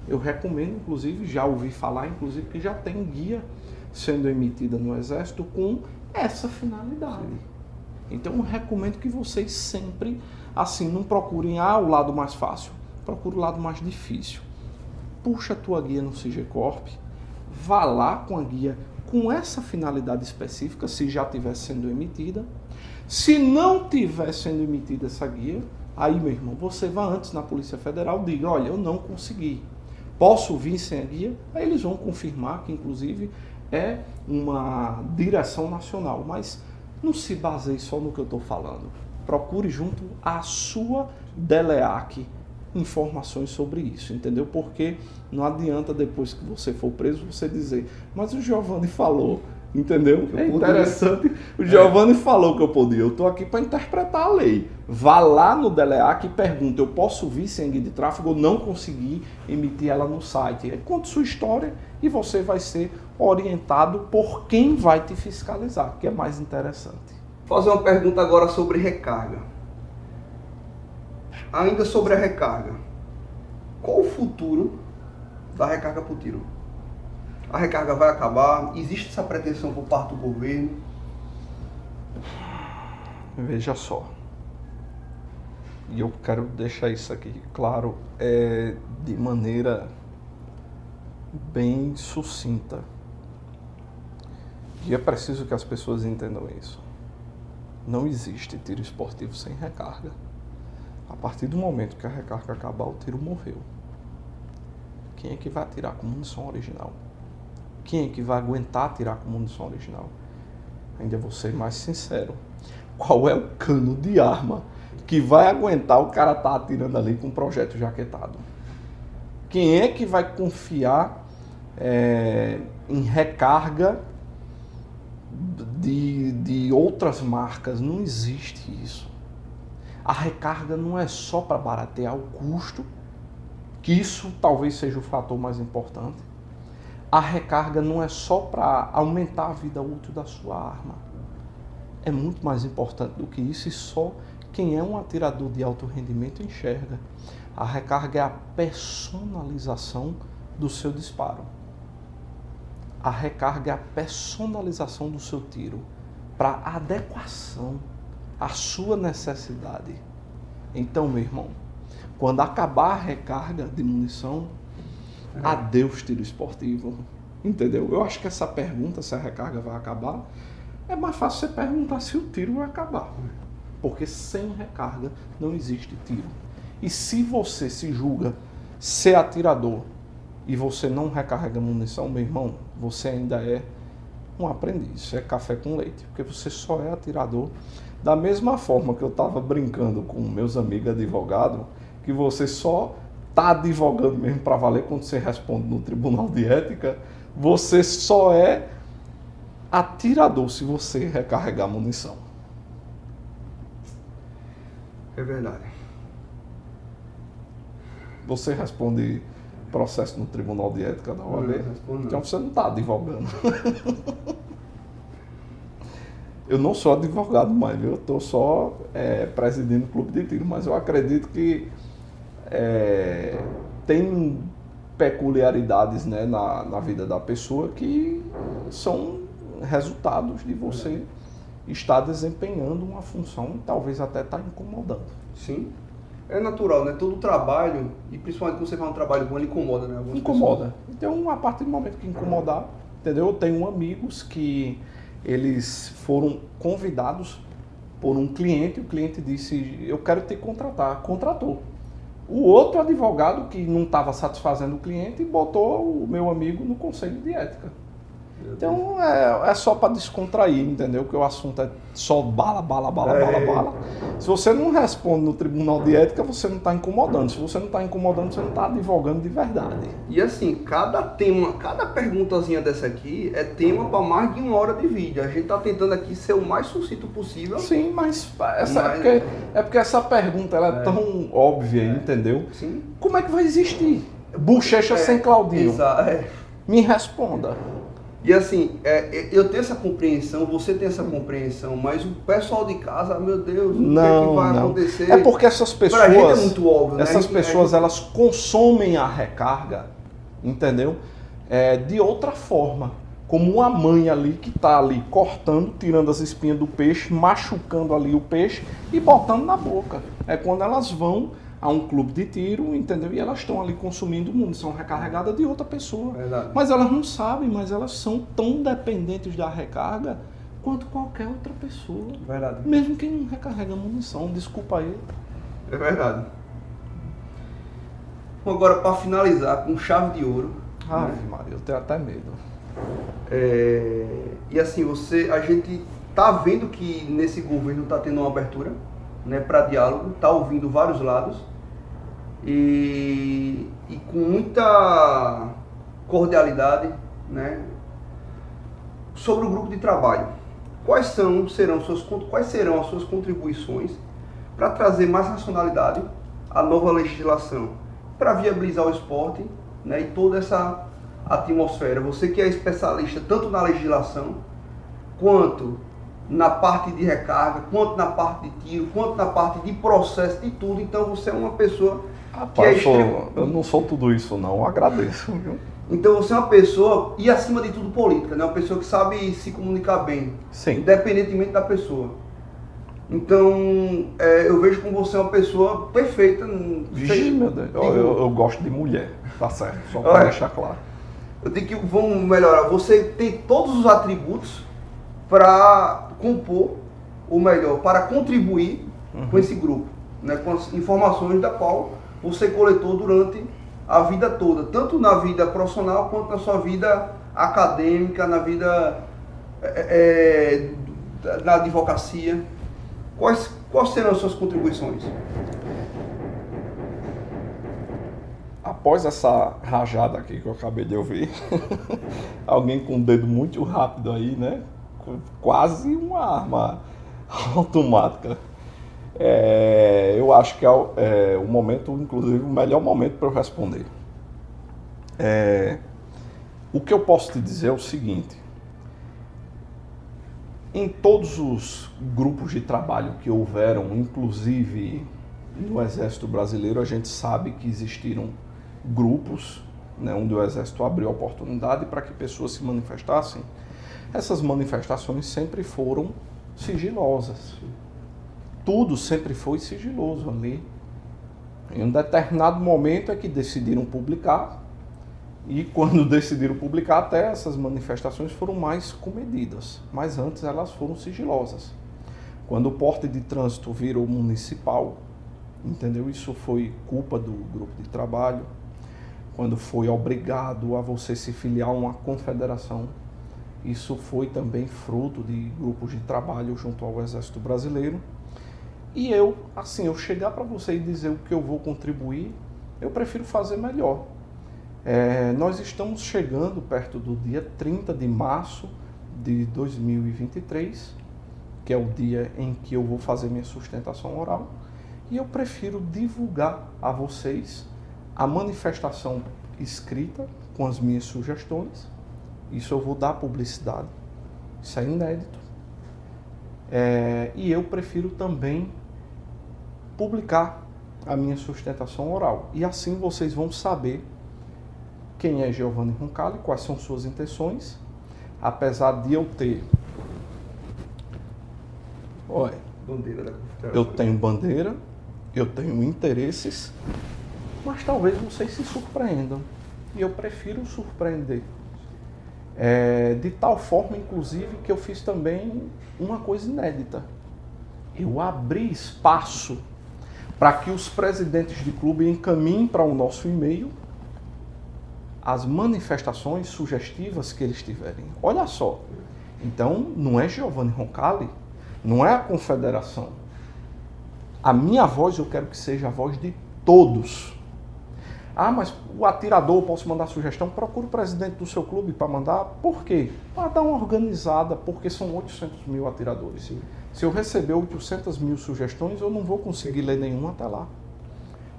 Eu recomendo, inclusive, já ouvi falar, inclusive, que já tem guia sendo emitida no Exército com essa finalidade. Então, eu recomendo que vocês sempre, assim, não procurem o lado mais fácil, procure o lado mais difícil. Puxa a tua guia no Sigecorp, vá lá com a guia com essa finalidade específica, se já estiver sendo emitida. Se não estiver sendo emitida essa guia, aí, meu irmão, você vá antes na Polícia Federal, diga, olha, eu não consegui, posso vir sem a guia? Aí eles vão confirmar que, inclusive, é uma direção nacional, mas não se baseie só no que eu estou falando. Procure junto à sua DELEAC informações sobre isso, entendeu? Porque não adianta depois que você for preso você dizer, mas o Giovanni falou, entendeu? É interessante. O Giovanni falou que eu podia. Eu estou aqui para interpretar a lei. Vá lá no DELEAC e pergunta, eu posso vir sem guia de tráfego ou não conseguir emitir ela no site? Conte sua história e você vai ser orientado por quem vai te fiscalizar, que é mais interessante. Vou fazer uma pergunta agora sobre recarga. Ainda sobre a recarga. Qual o futuro da recarga por tiro? A recarga vai acabar? Existe essa pretensão por parte do governo? Veja só. E eu quero deixar isso aqui claro de maneira bem sucinta. E é preciso que as pessoas entendam isso. Não existe tiro esportivo sem recarga. A partir do momento que a recarga acabar, o tiro morreu. Quem é que vai atirar com munição original? Quem é que vai aguentar atirar com munição original? Ainda vou ser mais sincero. Qual é o cano de arma que vai aguentar o cara estar atirando ali com um projétil jaquetado? Quem é que vai confiar em recarga de outras marcas? Não existe isso. A recarga não é só para baratear o custo, que isso talvez seja o fator mais importante. A recarga não é só para aumentar a vida útil da sua arma. É muito mais importante do que isso, e só quem é um atirador de alto rendimento enxerga. A recarga é a personalização do seu disparo. A recarga é a personalização do seu tiro para adequação à sua necessidade. Então, meu irmão, quando acabar a recarga de munição, adeus tiro esportivo. Entendeu? Eu acho que essa pergunta, se a recarga vai acabar, é mais fácil você perguntar se o tiro vai acabar. Porque sem recarga não existe tiro. E se você se julga ser atirador e você não recarrega munição, meu irmão, você ainda é um aprendiz, é café com leite. Porque você só é atirador da mesma forma que eu estava brincando com meus amigos advogados, que você só está advogando mesmo para valer quando você responde no Tribunal de Ética. Você só é atirador se você recarregar munição. É verdade. Você responde processo no Tribunal de Ética da OAB? Então você não está advogando. Eu não sou advogado mais, viu? Eu estou só presidindo o clube de tiro, mas eu acredito que tem peculiaridades, né, na vida da pessoa que são resultados de você está desempenhando uma função e talvez até está incomodando. Sim. É natural, né? Todo trabalho, e principalmente quando você faz um trabalho bom, ele incomoda, né? Algumas Incomoda. pessoas. Então, a partir do momento que incomodar, entendeu? Eu tenho amigos que eles foram convidados por um cliente, o cliente disse, eu quero te contratar, contratou. O outro advogado que não estava satisfazendo o cliente botou o meu amigo no conselho de ética. Então é só para descontrair, entendeu? Porque o assunto é só bala. Se você não responde no tribunal de ética, você não está incomodando. Se você não está incomodando, você não está advogando de verdade. E assim, cada perguntazinha dessa aqui é tema para mais de 1 hora de vídeo. A gente está tentando aqui ser o mais sucinto possível. Sim, mas é porque essa pergunta ela é tão óbvia, entendeu? Sim. Como é que vai existir Bochecha sem Claudinho? Exato. Me responda. E assim, eu tenho essa compreensão, você tem essa compreensão, mas o pessoal de casa, meu Deus, o que é que vai acontecer? É porque essas pessoas, pra gente é muito óbvio, né? essas pessoas elas consomem a recarga, entendeu? De outra forma, como uma mãe ali que está ali cortando, tirando as espinhas do peixe, machucando ali o peixe e botando na boca. É quando elas vão a um clube de tiro, entendeu? E elas estão ali consumindo munição recarregada de outra pessoa. Verdade. Mas elas não sabem, mas elas são tão dependentes da recarga quanto qualquer outra pessoa. Verdade. Mesmo quem não recarrega munição, desculpa aí. É verdade. Bom, agora para finalizar com chave de ouro. Ave Maria, eu tenho até medo. E assim, a gente tá vendo que nesse governo está tendo uma abertura, né, para diálogo, tá ouvindo vários lados. E com muita cordialidade, né, sobre o grupo de trabalho. Quais serão as suas contribuições para trazer mais racionalidade à nova legislação, para viabilizar o esporte, né, e toda essa atmosfera? Você que é especialista tanto na legislação, quanto na parte de recarga, quanto na parte de tiro, quanto na parte de processo, de tudo. Então você é uma pessoa Rapaz, eu não sou tudo isso não, eu agradeço, viu? Então você é uma pessoa, e acima de tudo política, né? Uma pessoa que sabe se comunicar bem, Sim. Independentemente da pessoa. Então eu vejo como você é uma pessoa perfeita. Vixe, meu Deus, eu gosto de mulher, tá certo, só para deixar claro. Eu digo que vamos melhorar, você tem todos os atributos para compor, ou melhor, para contribuir com esse grupo, né? Com as informações da qual você coletou durante a vida toda, tanto na vida profissional quanto na sua vida acadêmica, na vida na advocacia. Quais serão as suas contribuições? Após essa rajada aqui que eu acabei de ouvir, alguém com o dedo muito rápido aí, né? Quase uma arma automática. Eu acho que é o momento, inclusive, o melhor momento para eu responder. O que eu posso te dizer é o seguinte: em todos os grupos de trabalho que houveram, inclusive no Exército Brasileiro, a gente sabe que existiram grupos, né, onde o Exército abriu oportunidade para que pessoas se manifestassem. Essas manifestações sempre foram sigilosas. Tudo sempre foi sigiloso ali. Em um determinado momento é que decidiram publicar, e quando decidiram publicar, até essas manifestações foram mais comedidas, mas antes elas foram sigilosas. Quando o porte de trânsito virou municipal, entendeu? Isso foi culpa do grupo de trabalho. Quando foi obrigado a você se filiar a uma confederação, isso foi também fruto de grupos de trabalho junto ao Exército Brasileiro. E eu chegar para você e dizer o que eu vou contribuir, eu prefiro fazer melhor. Nós estamos chegando perto do dia 30 de março de 2023, que é o dia em que eu vou fazer minha sustentação oral, e eu prefiro divulgar a vocês a manifestação escrita com as minhas sugestões. Isso eu vou dar publicidade, isso é inédito. E eu prefiro também publicar a minha sustentação oral. E assim vocês vão saber quem é Giovanni Roncalli, quais são suas intenções. Apesar de eu ter Olha, Bandeira da Confederação. eu tenho bandeira, eu tenho interesses, mas talvez vocês se surpreendam. E eu prefiro surpreender. De tal forma, inclusive, que eu fiz também uma coisa inédita. Eu abri espaço para que os presidentes de clube encaminhem para o nosso e-mail as manifestações sugestivas que eles tiverem. Olha só, então não é Giovanni Roncalli, não é a confederação. A minha voz eu quero que seja a voz de todos. Ah, mas o atirador, posso mandar sugestão? Procura o presidente do seu clube para mandar. Por quê? Para dar uma organizada, porque são 800 mil atiradores. Sim. Se eu receber 800 mil sugestões, eu não vou conseguir ler nenhuma até lá.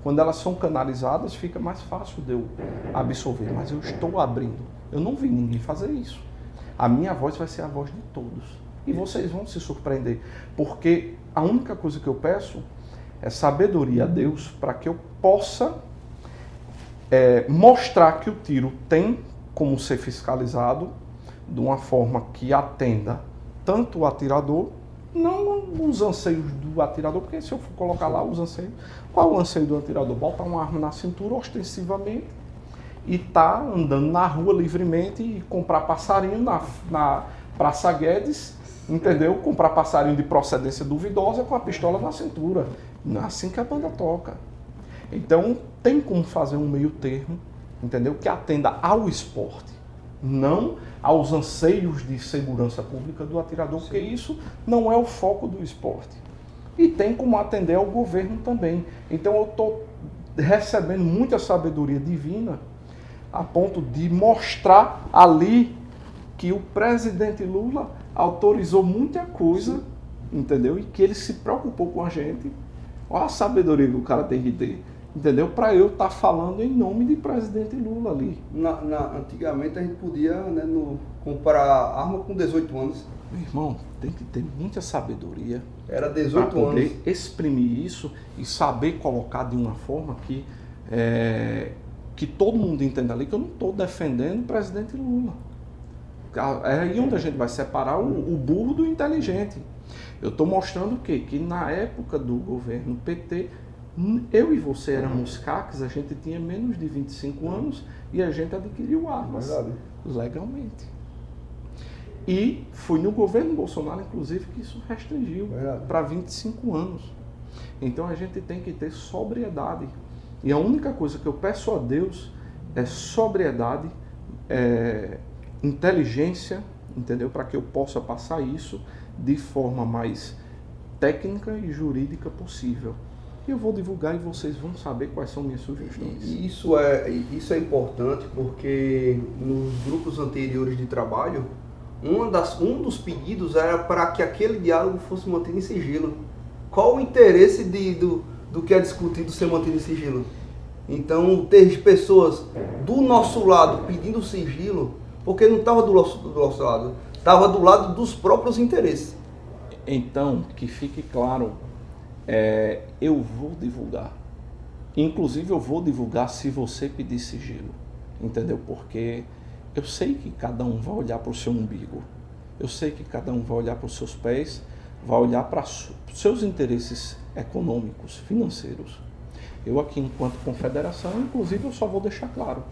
Quando elas são canalizadas, fica mais fácil de eu absorver. Mas eu estou abrindo. Eu não vi ninguém fazer isso. A minha voz vai ser a voz de todos. E vocês vão se surpreender. Porque a única coisa que eu peço é sabedoria a Deus para que eu possa mostrar que o tiro tem como ser fiscalizado de uma forma que atenda tanto o atirador, não os anseios do atirador, porque se eu for colocar lá os anseios, qual é o anseio do atirador? Botar uma arma na cintura ostensivamente e tá andando na rua livremente e comprar passarinho na Praça Guedes, entendeu? Comprar passarinho de procedência duvidosa com a pistola na cintura. Não é assim que a banda toca. Então, tem como fazer um meio termo, entendeu? Que atenda ao esporte, não aos anseios de segurança pública do atirador, porque isso não é o foco do esporte. E tem como atender ao governo também. Então, eu estou recebendo muita sabedoria divina a ponto de mostrar ali que o presidente Lula autorizou muita coisa, entendeu? E que ele se preocupou com a gente. Olha a sabedoria que o cara tem que ter. Entendeu? Para eu estar falando em nome de presidente Lula ali. Antigamente a gente podia, né, comprar arma com 18 anos. Meu irmão, tem que ter muita sabedoria. Era 18 para poder anos. exprimir isso e saber colocar de uma forma que todo mundo entenda ali que eu não estou defendendo o presidente Lula. É aí onde a gente vai separar o burro do inteligente. Eu estou mostrando o quê? Que na época do governo PT, eu e você éramos CACs, a gente tinha menos de 25 anos e a gente adquiriu armas legalmente. E foi no governo Bolsonaro, inclusive, que isso restringiu para 25 anos. Então a gente tem que ter sobriedade. E a única coisa que eu peço a Deus é sobriedade, inteligência, entendeu? Para que eu possa passar isso de forma mais técnica e jurídica possível. E eu vou divulgar e vocês vão saber quais são minhas sugestões. Isso é importante porque nos grupos anteriores de trabalho, um dos pedidos era para que aquele diálogo fosse mantido em sigilo. Qual o interesse do que é discutido ser mantido em sigilo? Então, ter pessoas do nosso lado pedindo sigilo, porque não estava do nosso lado, estava do lado dos próprios interesses. Então, que fique claro, eu vou divulgar. Inclusive, eu vou divulgar se você pedir sigilo, entendeu? Porque eu sei que cada um vai olhar para o seu umbigo, eu sei que cada um vai olhar para os seus pés, vai olhar para os seus interesses econômicos, financeiros. Eu aqui, enquanto confederação, inclusive, eu só vou deixar claro,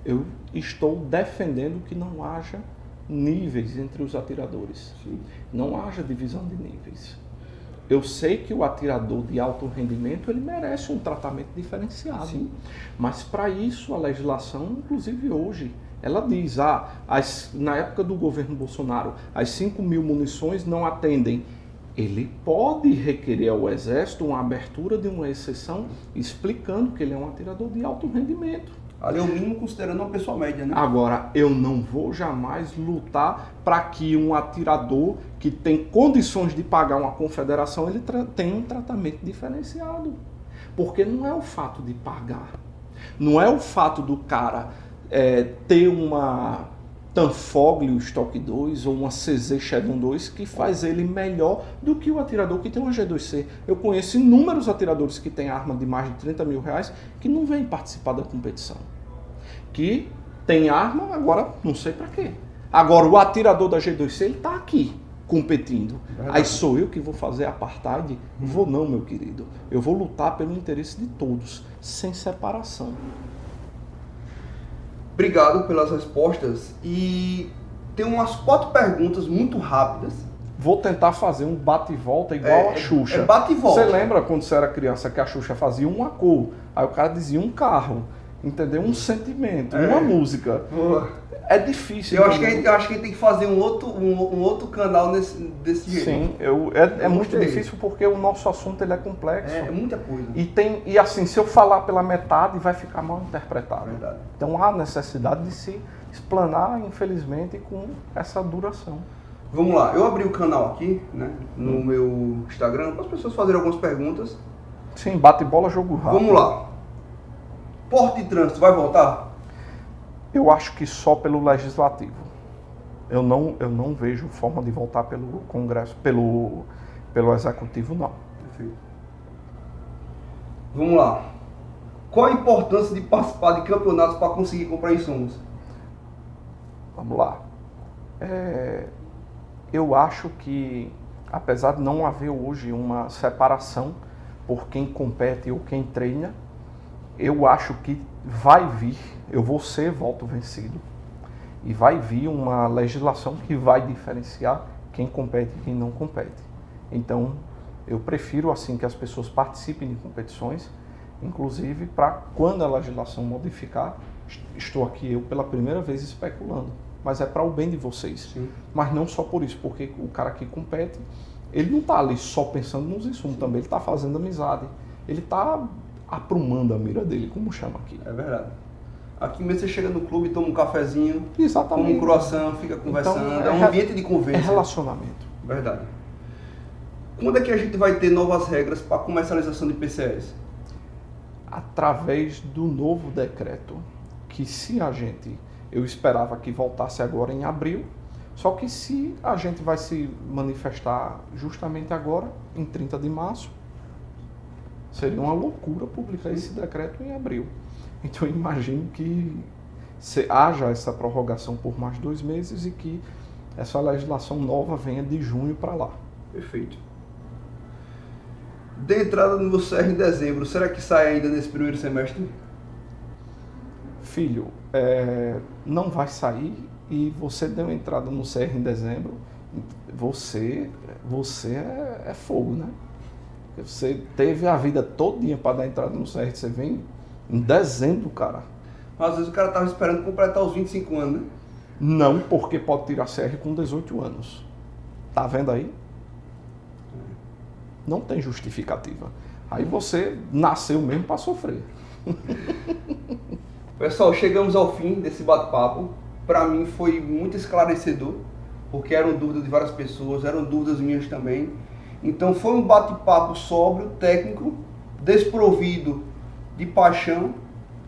eu estou defendendo que não haja níveis entre os atiradores. Sim. Não haja divisão de níveis. Eu sei que o atirador de alto rendimento ele merece um tratamento diferenciado. Sim. Mas para isso a legislação, inclusive hoje, ela diz, na época do governo Bolsonaro, as 5.000 munições não atendem. Ele pode requerer ao Exército uma abertura de uma exceção explicando que ele é um atirador de alto rendimento. Ali é o mínimo considerando uma pessoa média, né? Agora, eu não vou jamais lutar para que um atirador que tem condições de pagar uma confederação, ele tenha um tratamento diferenciado. Porque não é o fato de pagar. Não é o fato do cara ter uma Tanfoglio Stock 2 ou uma CZ Shadow 2 que faz ele melhor do que o atirador que tem uma G2C. Eu conheço inúmeros atiradores que têm arma de mais de 30 mil reais que não vêm participar da competição. Que tem arma, agora não sei para quê. Agora o atirador da G2C ele está aqui, competindo. Verdade. Aí sou eu que vou fazer apartheid? Vou não, meu querido. Eu vou lutar pelo interesse de todos, sem separação. Obrigado pelas respostas. E tem umas 4 perguntas muito rápidas. Vou tentar fazer um bate e volta igual a Xuxa. É bate e volta. Você lembra quando você era criança que a Xuxa fazia uma cor, aí o cara dizia um carro, entendeu? Um sentimento, uma música. É difícil. Eu acho que a gente tem que fazer um outro canal desse jeito. Sim, é muito difícil porque o nosso assunto ele é complexo. É muita coisa. E assim, se eu falar pela metade, vai ficar mal interpretado. Verdade. Então há necessidade de se explanar, infelizmente, com essa duração. Vamos lá, eu abri o canal aqui, né, no meu Instagram, para as pessoas fazerem algumas perguntas. Sim, bate bola, jogo rápido. Vamos lá. Porta de trânsito vai voltar? Eu acho que só pelo legislativo. Eu não vejo forma de voltar pelo Congresso, pelo executivo, não. Perfeito. Vamos lá. Qual a importância de participar de campeonatos para conseguir comprar insumos? Vamos lá. Eu acho que, apesar de não haver hoje uma separação por quem compete ou quem treina, eu acho que vai vir, eu vou ser voto vencido, e vai vir uma legislação que vai diferenciar quem compete e quem não compete. Então, eu prefiro assim que as pessoas participem de competições, inclusive para quando a legislação modificar, estou aqui eu pela primeira vez especulando, mas é para o bem de vocês. Sim. Mas não só por isso, porque o cara que compete, ele não está ali só pensando nos insumos também, ele está fazendo amizade, ele está aprumando a mira dele, como chama aqui. É verdade. Aqui mesmo você chega no clube, toma um cafezinho, Exatamente. come um croissant, fica conversando, Então, é um ambiente de conversa. É relacionamento. Verdade. Quando é que a gente vai ter novas regras para comercialização de PCS? Através do novo decreto, que eu esperava que voltasse agora em abril, só que se a gente vai se manifestar justamente agora, em 30 de março, seria uma loucura publicar esse decreto em abril. Então eu imagino que haja essa prorrogação por mais 2 meses e que essa legislação nova venha de junho para lá. Perfeito. De entrada no CR em dezembro, será que sai ainda nesse primeiro semestre? Filho, não vai sair e você deu entrada no CR em dezembro, você é fogo, né? Você teve a vida todinha para dar entrada no CR, você vem em dezembro, cara. Às vezes o cara estava esperando completar os 25 anos, né? Não, porque pode tirar CR com 18 anos. Tá vendo aí? Não tem justificativa. Aí você nasceu mesmo para sofrer. Pessoal, chegamos ao fim desse bate-papo. Para mim foi muito esclarecedor, porque eram dúvidas de várias pessoas, eram dúvidas minhas também. Então foi um bate-papo sóbrio, técnico, desprovido de paixão,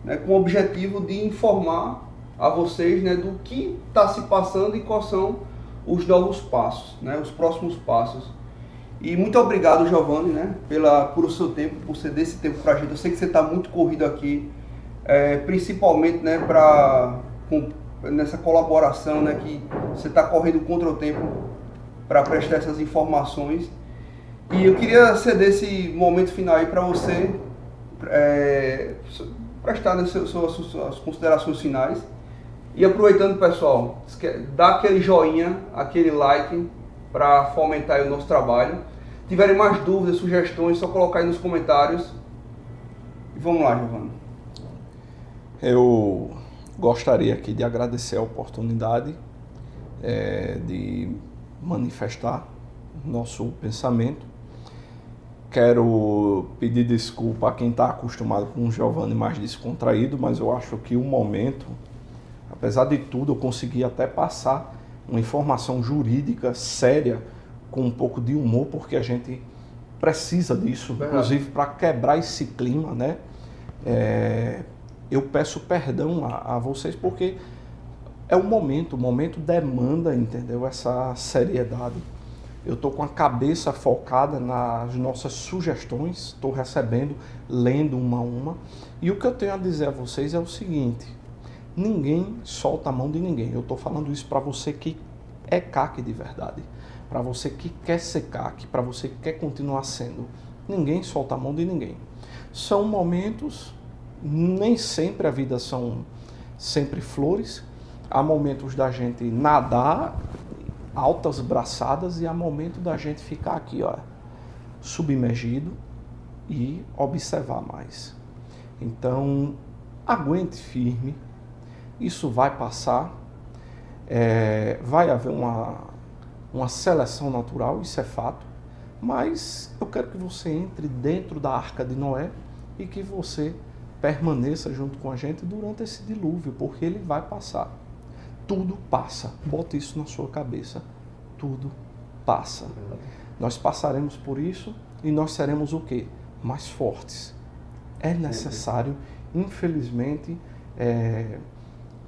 né, com o objetivo de informar a vocês, né, do que está se passando e quais são os novos passos, né, os próximos passos. E muito obrigado, Giovanni, né, por o seu tempo, por ceder esse tempo para a gente. Eu sei que você está muito corrido aqui, principalmente, né, nessa colaboração, né, que você está correndo contra o tempo para prestar essas informações. E eu queria ceder esse momento final aí para você prestar, né, suas considerações finais. E aproveitando, pessoal, dá aquele joinha, aquele like para fomentar aí o nosso trabalho. Se tiverem mais dúvidas, sugestões, só colocar aí nos comentários. E vamos lá, Giovanni. Eu gostaria aqui de agradecer a oportunidade de manifestar nosso pensamento. Quero pedir desculpa a quem está acostumado com o Giovanni mais descontraído, mas eu acho que o momento, apesar de tudo, eu consegui até passar uma informação jurídica séria com um pouco de humor, porque a gente precisa disso, inclusive para quebrar esse clima, né? Eu peço perdão a vocês, porque é o momento demanda, entendeu? Essa seriedade. Eu estou com a cabeça focada nas nossas sugestões, estou recebendo, lendo uma a uma. E o que eu tenho a dizer a vocês é o seguinte: ninguém solta a mão de ninguém. Eu estou falando isso para você que é CAC de verdade. para você que quer ser CAC, para você que quer continuar sendo. Ninguém solta a mão de ninguém. São momentos, nem sempre a vida são sempre flores. Há momentos da gente nadar altas braçadas e há momentos da gente ficar aqui, ó, submergido e observar mais. Então, aguente firme, isso vai passar, vai haver uma seleção natural, isso é fato, mas eu quero que você entre dentro da Arca de Noé e que você permaneça junto com a gente durante esse dilúvio, porque ele vai passar. Tudo passa, bota isso na sua cabeça, tudo passa. Nós passaremos por isso e nós seremos o quê? Mais fortes. É necessário, infelizmente,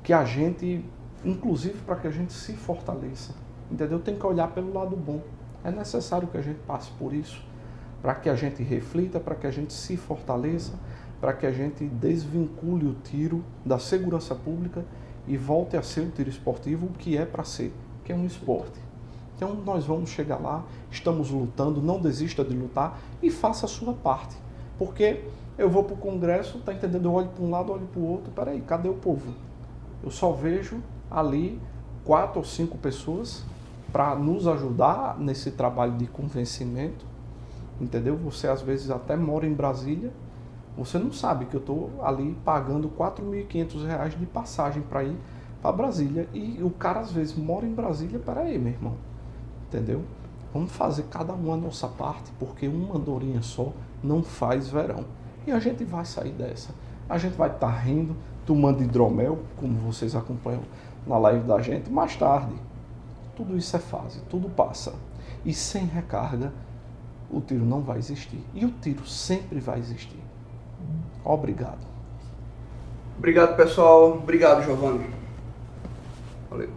que a gente, inclusive para que a gente se fortaleça, entendeu? Tem que olhar pelo lado bom. É necessário que a gente passe por isso, para que a gente reflita, para que a gente se fortaleça, para que a gente desvincule o tiro da segurança pública e volte a ser o tiro esportivo, o que é para ser, que é um esporte. Então nós vamos chegar lá, estamos lutando, não desista de lutar e faça a sua parte. Porque eu vou para o Congresso, tá entendendo? Eu olho para um lado, olho para o outro, peraí, cadê o povo? Eu só vejo ali 4 ou 5 pessoas para nos ajudar nesse trabalho de convencimento, entendeu? Você às vezes até mora em Brasília, você não sabe que eu estou ali pagando R$4.500 de passagem para ir para Brasília. E o cara às vezes mora em Brasília, peraí, meu irmão. Entendeu? Vamos fazer cada um a nossa parte, porque uma andorinha só não faz verão. E a gente vai sair dessa. A gente vai estar rindo, tomando hidromel, como vocês acompanham na live da gente, mais tarde. Tudo isso é fase, tudo passa. E sem recarga, o tiro não vai existir. E o tiro sempre vai existir. Obrigado. Obrigado, pessoal. Obrigado, Giovanni. Valeu.